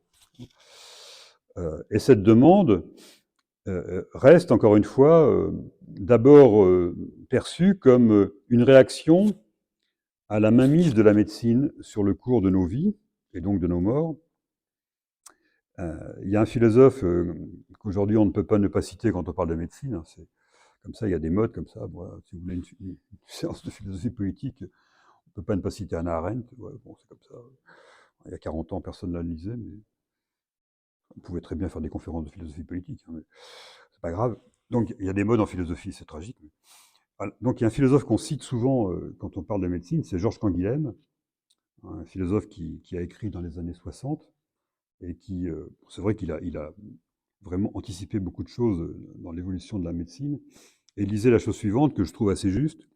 A: Et cette demande reste, encore une fois, d'abord perçue comme une réaction à la mainmise de la médecine sur le cours de nos vies, et donc de nos morts. Il y a un philosophe qu'aujourd'hui on ne peut pas ne pas citer quand on parle de médecine, hein, c'est comme ça, il y a des modes comme ça. Voilà, si vous voulez une séance de philosophie politique, on ne peut pas ne pas citer Hannah Arendt. Ouais, bon, c'est comme ça. Il y a 40 ans, personne ne la lisait, mais on pouvait très bien faire des conférences de philosophie politique. Hein, mais c'est pas grave. Donc, il y a des modes en philosophie, c'est tragique. Mais... Donc, il y a un philosophe qu'on cite souvent quand on parle de médecine, c'est Georges Canguilhem, un philosophe qui a écrit dans les années 60 et qui, c'est vrai qu'il a vraiment anticipé beaucoup de choses dans l'évolution de la médecine. Et il disait la chose suivante, que je trouve assez juste,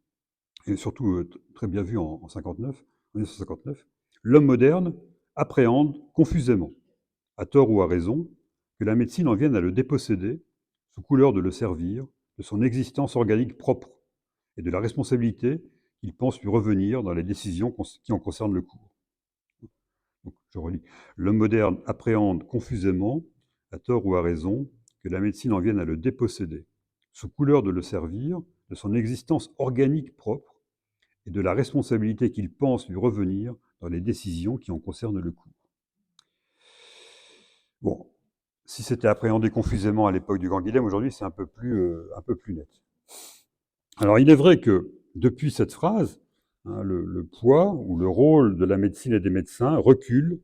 A: et surtout très bien vu en 1959. L'homme moderne appréhende confusément, à tort ou à raison, que la médecine en vienne à le déposséder, sous couleur de le servir, de son existence organique propre et de la responsabilité qu'il pense lui revenir dans les décisions qui en concernent le cours. Donc, je relis. L'homme moderne appréhende confusément, à tort ou à raison, que la médecine en vienne à le déposséder, sous couleur de le servir, de son existence organique propre et de la responsabilité qu'il pense lui revenir dans les décisions qui en concernent le cours. Bon, si c'était appréhendé confusément à l'époque du Grand Guilhem, aujourd'hui c'est un peu plus net. Alors il est vrai que depuis cette phrase, le poids ou le rôle de la médecine et des médecins recule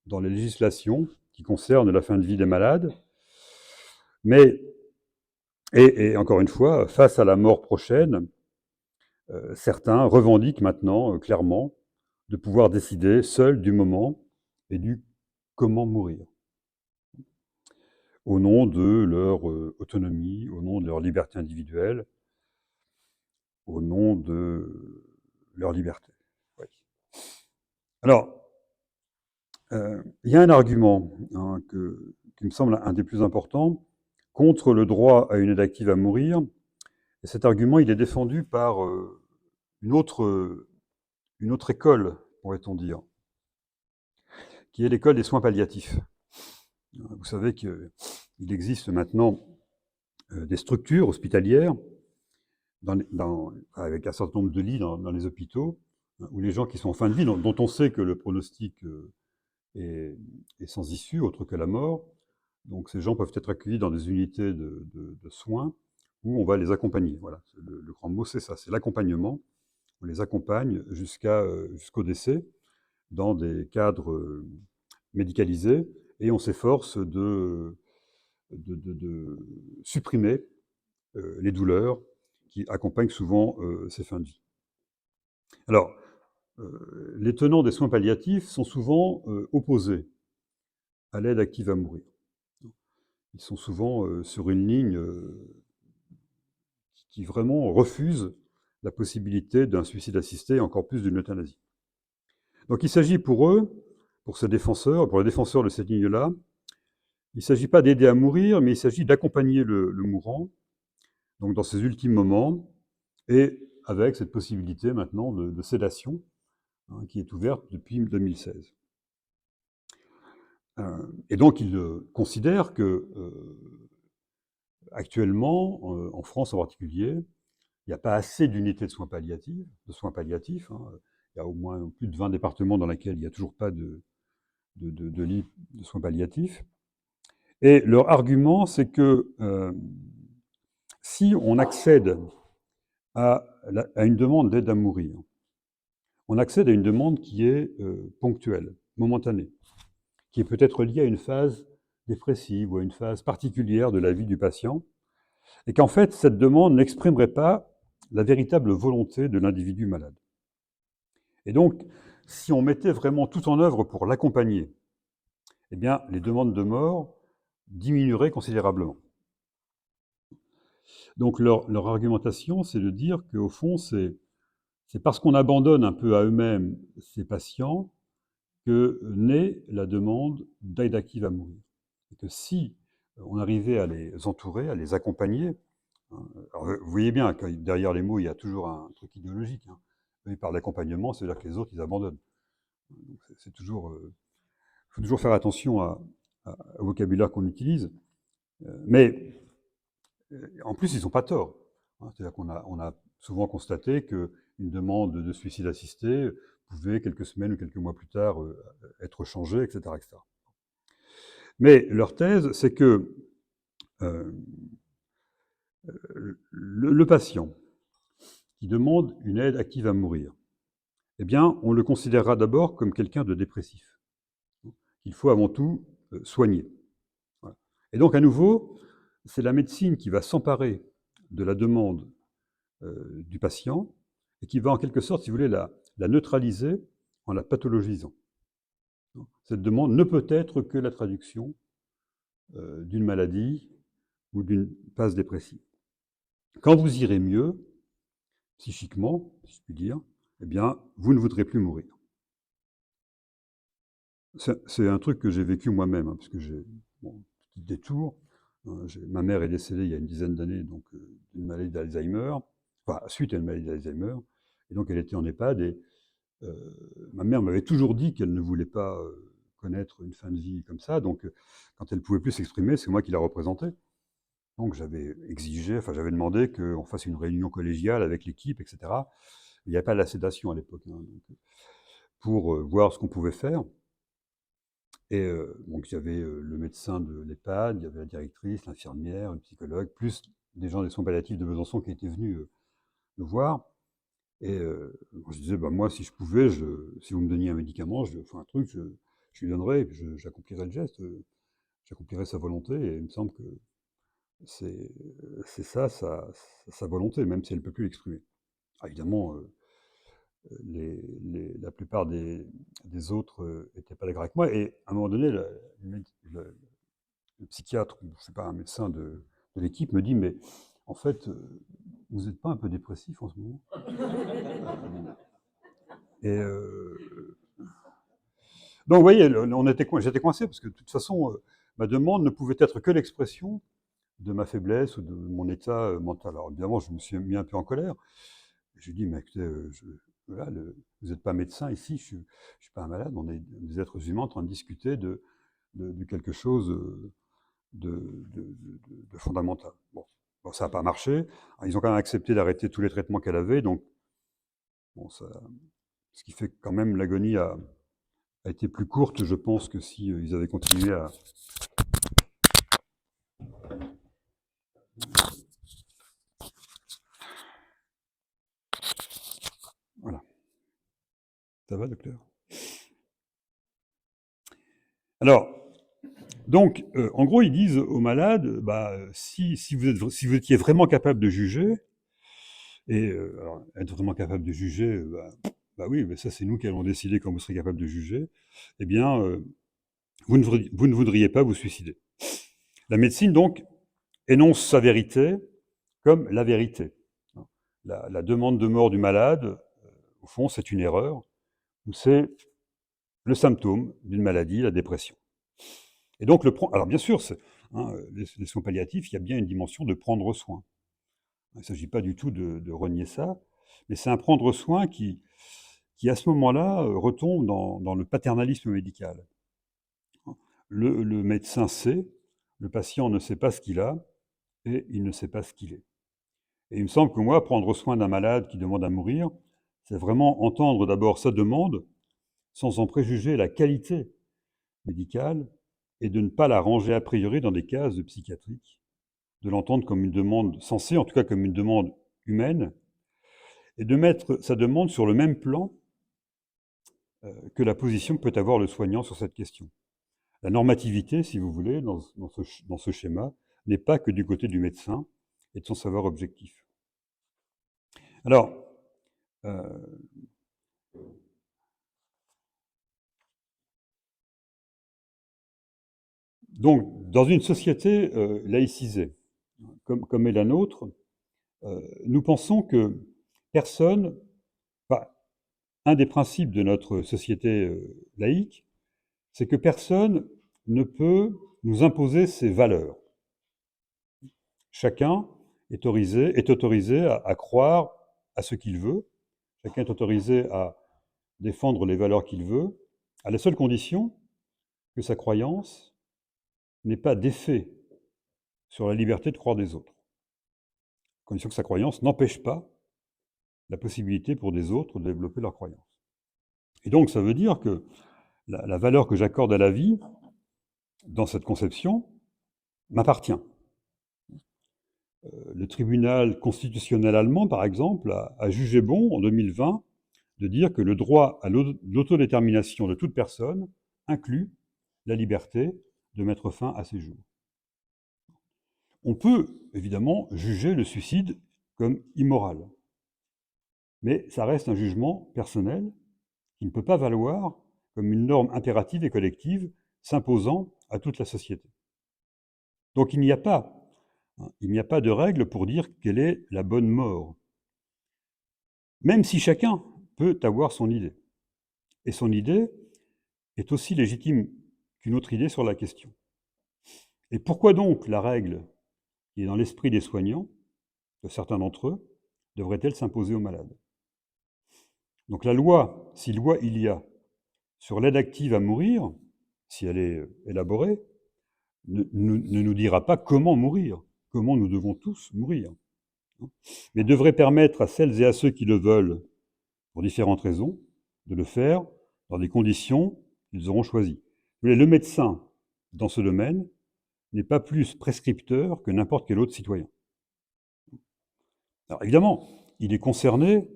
A: dans les législations qui concernent la fin de vie des malades. Mais, et encore une fois, face à la mort prochaine, certains revendiquent maintenant clairement de pouvoir décider seuls du moment et du comment mourir, au nom de leur autonomie, au nom de leur liberté individuelle, au nom de leur liberté. Oui. Alors, il y a un argument qui me semble un des plus importants contre le droit à une aide active à mourir. Et cet argument, il est défendu par une autre école, pourrait-on dire, qui est l'école des soins palliatifs. Vous savez qu'il existe maintenant des structures hospitalières avec un certain nombre de lits dans les hôpitaux, où les gens qui sont en fin de vie, dont on sait que le pronostic est sans issue, autre que la mort, donc ces gens peuvent être accueillis dans des unités de soins où on va les accompagner. Voilà, le grand mot, c'est ça, c'est l'accompagnement. On les accompagne jusqu'au décès dans des cadres médicalisés et on s'efforce de supprimer les douleurs qui accompagnent souvent ces fins de vie. Alors, les tenants des soins palliatifs sont souvent opposés à l'aide active à mourir. Ils sont souvent sur une ligne qui vraiment refuse la possibilité d'un suicide assisté et encore plus d'une euthanasie. Donc il s'agit pour eux, pour ces défenseurs, pour les défenseurs de cette ligne-là, il ne s'agit pas d'aider à mourir, mais il s'agit d'accompagner le mourant, donc dans ses ultimes moments, et avec cette possibilité maintenant de sédation qui est ouverte depuis 2016. Et donc ils considèrent que actuellement, en France en particulier, il n'y a pas assez d'unités de soins palliatifs. Il y a au moins plus de 20 départements dans lesquels il n'y a toujours pas de lits de soins palliatifs. Et leur argument, c'est que si on accède à une demande d'aide à mourir, on accède à une demande qui est ponctuelle, momentanée, qui est peut-être liée à une phase dépressive ou à une phase particulière de la vie du patient, et qu'en fait, cette demande n'exprimerait pas la véritable volonté de l'individu malade. Et donc, si on mettait vraiment tout en œuvre pour l'accompagner, eh bien, les demandes de mort diminueraient considérablement. Donc, leur argumentation, c'est de dire qu'au fond, c'est parce qu'on abandonne un peu à eux-mêmes ces patients que naît la demande d'aide active à mourir. Et que si on arrivait à les entourer, à les accompagner, hein, alors vous voyez bien que derrière les mots, il y a toujours un truc idéologique. Hein. Eux, ils parlent d'accompagnement, c'est-à-dire que les autres, ils abandonnent. Donc c'est toujours, faut toujours faire attention au vocabulaire qu'on utilise. Mais en plus, ils n'ont pas tort. Hein. C'est-à-dire on a souvent constaté qu'une demande de suicide assisté pouvait, quelques semaines ou quelques mois plus tard, être changée, etc., etc. Mais leur thèse, c'est que le patient qui demande une aide active à mourir, eh bien, on le considérera d'abord comme quelqu'un de dépressif. Il faut avant tout soigner. Voilà. Et donc, à nouveau, c'est la médecine qui va s'emparer de la demande du patient et qui va en quelque sorte, si vous voulez, la neutraliser en la pathologisant. Cette demande ne peut être que la traduction d'une maladie ou d'une phase dépressive. Quand vous irez mieux, psychiquement, si je puis dire, eh bien, vous ne voudrez plus mourir. C'est un truc que j'ai vécu moi-même, hein, parce que j'ai petit détour. Ma mère est décédée il y a une dizaine d'années donc d'une maladie d'Alzheimer, enfin suite à une maladie d'Alzheimer, et donc elle était en EHPAD et ma mère m'avait toujours dit qu'elle ne voulait pas connaître une fin de vie comme ça, donc quand elle ne pouvait plus s'exprimer, c'est moi qui la représentais. Donc j'avais exigé, enfin j'avais demandé qu'on fasse une réunion collégiale avec l'équipe, etc. Il n'y avait pas la sédation à l'époque, hein, donc, pour voir ce qu'on pouvait faire. Et donc il y avait le médecin de l'EHPAD, il y avait la directrice, l'infirmière, une psychologue, plus des gens des soins palliatifs de Besançon qui étaient venus me voir. Et je disais, bah, moi, si je pouvais, si vous me donniez un médicament, enfin un truc, je lui donnerais, et puis j'accomplirais le geste, j'accomplirais sa volonté, et il me semble que c'est ça sa volonté, même si elle ne peut plus l'exprimer. Ah, évidemment, la plupart des autres n'étaient pas d'accord avec moi, et à un moment donné, le psychiatre, ou c'est pas un médecin de l'équipe, me dit, mais en fait, vous n'êtes pas un peu dépressif en ce moment? Et donc, vous voyez, j'étais coincé parce que de toute façon, ma demande ne pouvait être que l'expression de ma faiblesse ou de mon état mental. Alors évidemment, je me suis mis un peu en colère. Je lui ai dit, mais écoutez, voilà, vous n'êtes pas médecin ici, je ne suis pas un malade, on est des êtres humains en train de discuter de quelque chose de fondamental. Bon, ça n'a pas marché. Alors, ils ont quand même accepté d'arrêter tous les traitements qu'elle avait, donc bon, ce qui fait que quand même l'agonie a été plus courte, je pense, que si ils avaient continué à... Voilà. Ça va, docteur? Alors, donc, en gros, ils disent aux malades, bah, si vous étiez vraiment capable de juger, et alors, être vraiment capable de juger, bah oui, mais ça c'est nous qui allons décider quand vous serez capable de juger, eh bien, vous ne voudriez pas vous suicider. La médecine, donc, énonce sa vérité comme la vérité. La demande de mort du malade, au fond, c'est une erreur, ou c'est le symptôme d'une maladie, la dépression. Et donc, alors bien sûr, hein, les soins palliatifs, il y a bien une dimension de prendre soin. Il ne s'agit pas du tout de renier ça, mais c'est un prendre soin qui à ce moment-là, retombe dans le paternalisme médical. Le médecin sait, le patient ne sait pas ce qu'il a, et il ne sait pas ce qu'il est. Et il me semble que moi, prendre soin d'un malade qui demande à mourir, c'est vraiment entendre d'abord sa demande, sans en préjuger la qualité médicale, et de ne pas la ranger a priori dans des cases psychiatriques, de l'entendre comme une demande sensée, en tout cas comme une demande humaine, et de mettre sa demande sur le même plan que la position que peut avoir le soignant sur cette question. La normativité, si vous voulez, dans ce schéma, n'est pas que du côté du médecin et de son savoir objectif. Alors, donc, dans une société laïcisée, comme est la nôtre, nous pensons que personne, enfin, un des principes de notre société laïque, c'est que personne ne peut nous imposer ses valeurs. Chacun est autorisé à croire à ce qu'il veut, chacun est autorisé à défendre les valeurs qu'il veut, à la seule condition que sa croyance n'ait pas d'effet sur la liberté de croire des autres. À condition que sa croyance n'empêche pas la possibilité pour des autres de développer leur croyance. Et donc ça veut dire que la valeur que j'accorde à la vie, dans cette conception, m'appartient. Le tribunal constitutionnel allemand, par exemple, a jugé bon, en 2020, de dire que le droit à l'autodétermination de toute personne inclut la liberté de mettre fin à ses jours. On peut, évidemment, juger le suicide comme immoral. Mais ça reste un jugement personnel qui ne peut pas valoir comme une norme impérative et collective s'imposant à toute la société. Donc il n'y a pas de règle pour dire quelle est la bonne mort. Même si chacun peut avoir son idée. Et son idée est aussi légitime qu'une autre idée sur la question. Et pourquoi donc la règle qui est dans l'esprit des soignants, de certains d'entre eux, devrait-elle s'imposer aux malades? Donc la loi, si loi il y a, sur l'aide active à mourir, si elle est élaborée, ne nous dira pas comment mourir, comment nous devons tous mourir, mais devrait permettre à celles et à ceux qui le veulent, pour différentes raisons, de le faire dans des conditions qu'ils auront choisies. Le médecin, dans ce domaine, n'est pas plus prescripteur que n'importe quel autre citoyen. Alors évidemment, il est concerné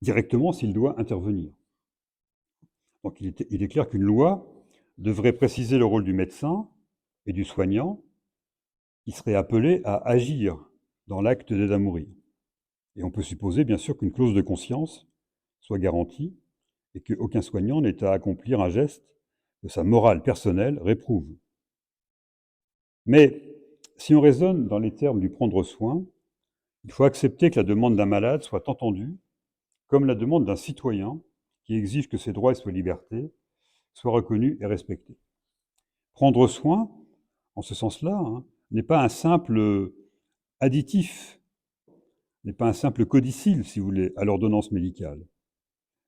A: directement s'il doit intervenir. Donc il est clair qu'une loi devrait préciser le rôle du médecin et du soignant qui serait appelé à agir dans l'acte d'aide à mourir. Et on peut supposer bien sûr qu'une clause de conscience soit garantie et qu'aucun soignant n'ait à accomplir un geste que sa morale personnelle réprouve. Mais si on raisonne dans les termes du prendre soin, il faut accepter que la demande d'un malade soit entendue comme la demande d'un citoyen qui exige que ses droits et ses libertés soient reconnus et respectés. Prendre soin, en ce sens-là, n'est pas un simple additif, n'est pas un simple codicile, si vous voulez, à l'ordonnance médicale.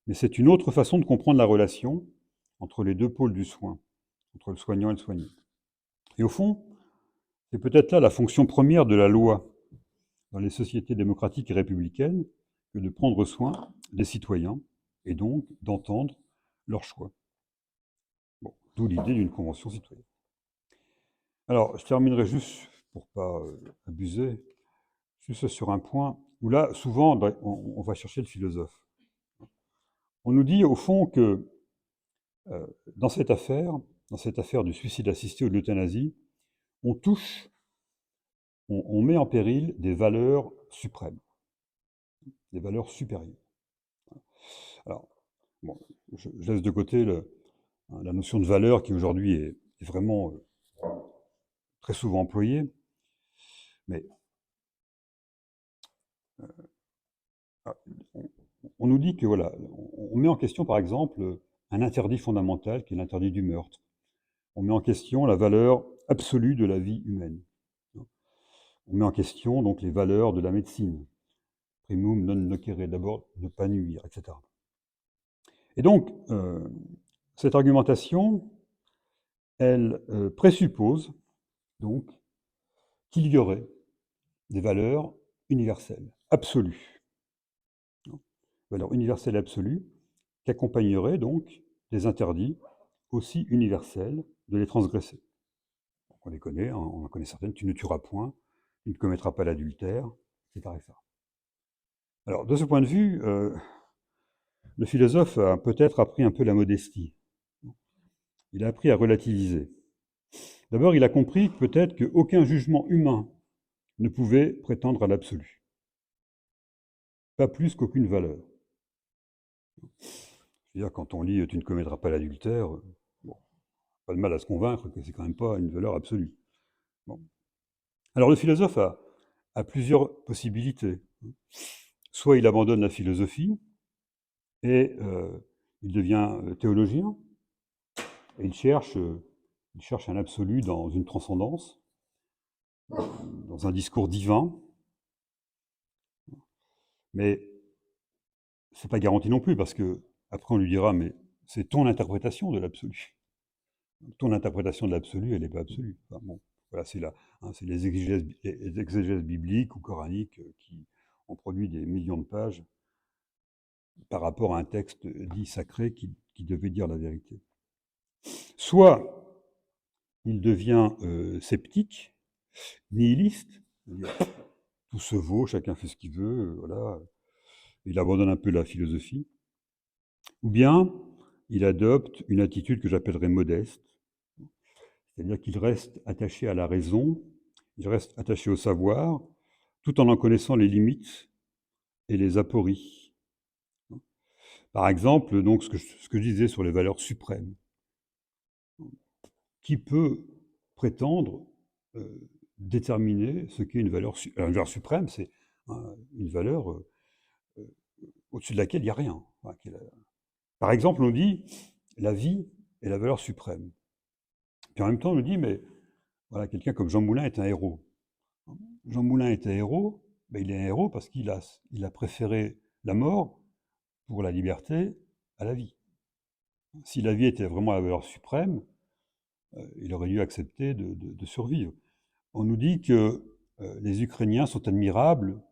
A: Mais c'est une autre façon de comprendre la relation entre les deux pôles du soin, entre le soignant et le soigné. Et au fond, c'est peut-être là la fonction première de la loi dans les sociétés démocratiques et républicaines que de prendre soin des citoyens et donc d'entendre leurs choix. Bon, d'où l'idée d'une convention citoyenne. Alors, je terminerai juste, pour ne pas abuser, juste sur un point où là, souvent, on va chercher le philosophe. On nous dit au fond que dans cette affaire du suicide assisté ou de l'euthanasie, on touche, on met en péril des valeurs suprêmes, des valeurs supérieures. Alors, bon, je laisse de côté la notion de valeur qui aujourd'hui est vraiment très souvent employée, mais on nous dit que voilà, on met en question par exemple un interdit fondamental qui est l'interdit du meurtre. On met en question la valeur absolue de la vie humaine. On met en question donc les valeurs de la médecine. Primum non nocere, d'abord ne pas nuire, etc. Et donc, cette argumentation, elle présuppose donc qu'il y aurait des valeurs universelles, absolues. Valeurs universelles absolues qui accompagneraient donc des interdits aussi universels de les transgresser. On les connaît, on en connaît certaines, tu ne tueras point, tu ne commettras pas l'adultère, etc., etc. Alors, de ce point de vue, Le philosophe a peut-être appris un peu la modestie. Il a appris à relativiser. D'abord, il a compris peut-être qu'aucun jugement humain ne pouvait prétendre à l'absolu, pas plus qu'aucune valeur. C'est-à-dire, quand on lit Tu ne commettras pas l'adultère, bon, pas de mal à se convaincre que c'est quand même pas une valeur absolue. Bon. Alors le philosophe a plusieurs possibilités. Soit il abandonne la philosophie et il devient théologien, et il cherche un absolu dans une transcendance, dans un discours divin, mais c'est pas garanti non plus, parce que après on lui dira, mais c'est ton interprétation de l'absolu. Ton interprétation de l'absolu, elle n'est pas absolue. Enfin, bon, voilà, c'est les exégèses bibliques ou coraniques qui ont produit des millions de pages par rapport à un texte dit sacré qui devait dire la vérité. Soit il devient sceptique, nihiliste, tout se vaut, chacun fait ce qu'il veut, voilà, il abandonne un peu la philosophie, ou bien il adopte une attitude que j'appellerais modeste, c'est-à-dire qu'il reste attaché à la raison, il reste attaché au savoir, tout en connaissant les limites et les apories. Par exemple, donc, ce que je disais sur les valeurs suprêmes. Qui peut prétendre déterminer ce qu'est une valeur suprême? Une valeur suprême, c'est une valeur au-dessus de laquelle il n'y a rien. Enfin, par exemple, on dit la vie est la valeur suprême. Puis en même temps, on nous dit, mais voilà, quelqu'un comme Jean Moulin est un héros. Jean Moulin est un héros, mais il est un héros parce il a préféré la mort pour la liberté à la vie. Si la vie était vraiment la valeur suprême, il aurait dû accepter de survivre. On nous dit que les Ukrainiens sont admirables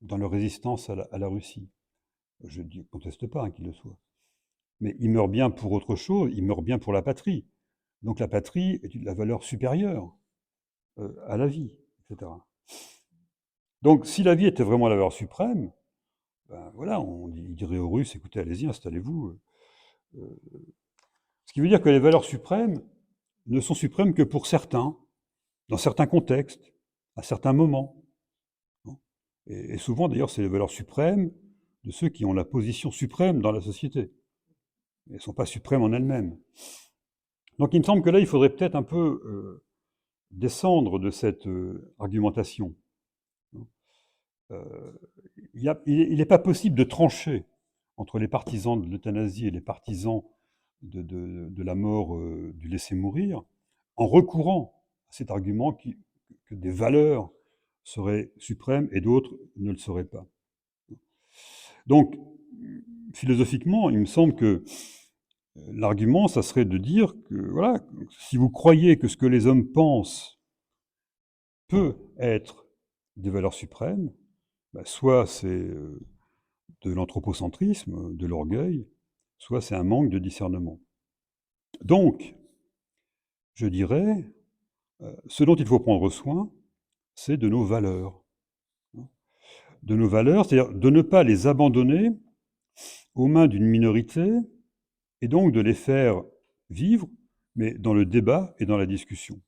A: dans leur résistance à la Russie. Je ne conteste pas qu'ils le soient. Mais ils meurent bien pour autre chose, ils meurent bien pour la patrie. Donc la patrie est la valeur supérieure à la vie, etc. Donc si la vie était vraiment la valeur suprême, ben voilà, on dirait aux Russes, écoutez, allez-y, installez-vous. Ce qui veut dire que les valeurs suprêmes ne sont suprêmes que pour certains, dans certains contextes, à certains moments. Et souvent, d'ailleurs, c'est les valeurs suprêmes de ceux qui ont la position suprême dans la société. Elles ne sont pas suprêmes en elles-mêmes. Donc il me semble que là, il faudrait peut-être un peu descendre de cette argumentation. Il n'est pas possible de trancher entre les partisans de l'euthanasie et les partisans de la mort du laisser mourir en recourant à cet argument que des valeurs seraient suprêmes et d'autres ne le seraient pas. Donc, philosophiquement, il me semble que l'argument, ça serait de dire que, voilà, si vous croyez que ce que les hommes pensent peut être des valeurs suprêmes, bah, soit c'est de l'anthropocentrisme, de l'orgueil, soit c'est un manque de discernement. Donc, je dirais, ce dont il faut prendre soin, c'est de nos valeurs. De nos valeurs, c'est-à-dire de ne pas les abandonner aux mains d'une minorité, et donc de les faire vivre, mais dans le débat et dans la discussion.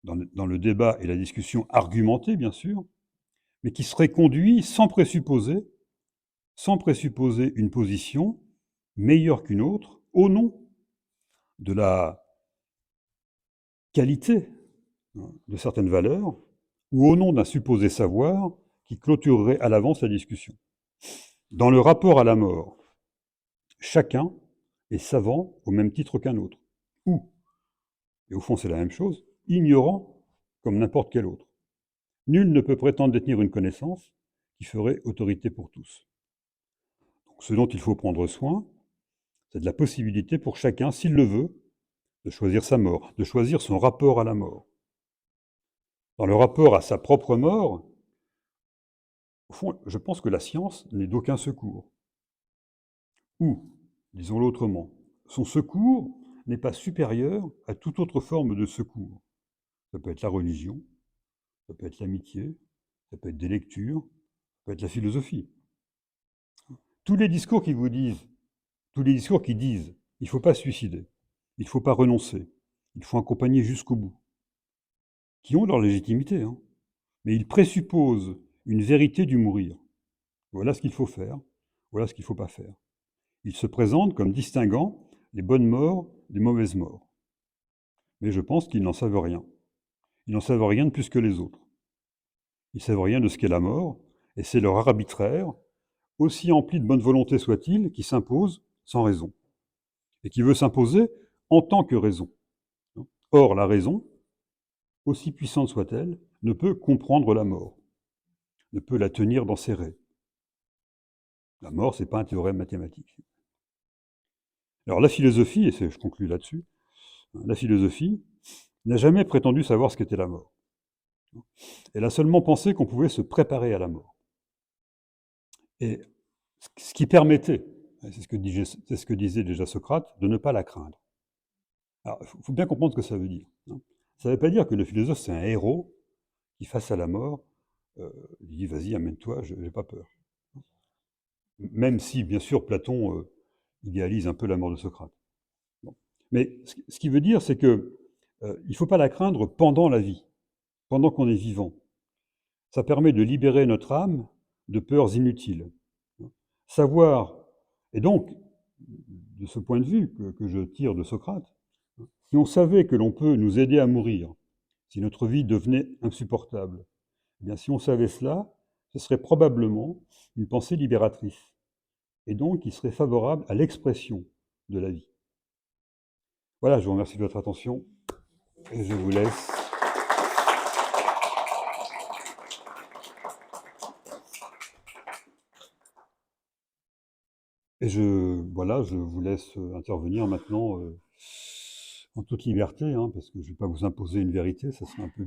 A: Dans le débat et la discussion argumentée, bien sûr, mais qui serait conduit sans présupposer une position meilleure qu'une autre, au nom de la qualité de certaines valeurs, ou au nom d'un supposé savoir qui clôturerait à l'avance la discussion. Dans le rapport à la mort, chacun est savant au même titre qu'un autre, ou, et au fond c'est la même chose, ignorant comme n'importe quel autre. Nul ne peut prétendre détenir une connaissance qui ferait autorité pour tous. Donc, ce dont il faut prendre soin, c'est de la possibilité pour chacun, s'il le veut, de choisir sa mort, de choisir son rapport à la mort. Dans le rapport à sa propre mort, au fond, je pense que la science n'est d'aucun secours. Ou, disons-le autrement, son secours n'est pas supérieur à toute autre forme de secours. Ça peut être la religion, ça peut être l'amitié, ça peut être des lectures, ça peut être la philosophie. tous les discours qui vous disent, tous les discours qui disent, il ne faut pas se suicider, il ne faut pas renoncer, il faut accompagner jusqu'au bout, qui ont leur légitimité, hein, mais ils présupposent une vérité du mourir. Voilà ce qu'il faut faire, voilà ce qu'il ne faut pas faire. Ils se présentent comme distinguant les bonnes morts des mauvaises morts. Mais je pense qu'ils n'en savent rien. Ils n'en savent rien de plus que les autres. Ils ne savent rien de ce qu'est la mort, et c'est leur art arbitraire, aussi empli de bonne volonté soit-il, qui s'impose sans raison, et qui veut s'imposer en tant que raison. Or, la raison, aussi puissante soit-elle, ne peut comprendre la mort, ne peut la tenir dans ses raies. La mort, ce n'est pas un théorème mathématique. Alors la philosophie, et je conclus là-dessus, la philosophie n'a jamais prétendu savoir ce qu'était la mort. Elle a seulement pensé qu'on pouvait se préparer à la mort. Et ce qui permettait, c'est ce que disait déjà Socrate, de ne pas la craindre. Alors, il faut bien comprendre ce que ça veut dire. Ça ne veut pas dire que le philosophe, c'est un héros qui, face à la mort, il dit « vas-y, amène-toi, je n'ai pas peur ». Même si, bien sûr, Platon idéalise un peu la mort de Socrate. Bon. Mais ce qui veut dire, c'est que il ne faut pas la craindre pendant la vie, pendant qu'on est vivant. Ça permet de libérer notre âme de peurs inutiles. Savoir, et donc, de ce point de vue que je tire de Socrate, si on savait que l'on peut nous aider à mourir, si notre vie devenait insupportable, eh bien, si on savait cela, ce serait probablement une pensée libératrice, et donc qui serait favorable à l'expression de la vie. Voilà, je vous remercie de votre attention, et je vous laisse. Et je vous laisse intervenir maintenant en toute liberté, hein, parce que je ne vais pas vous imposer une vérité, ça serait un peu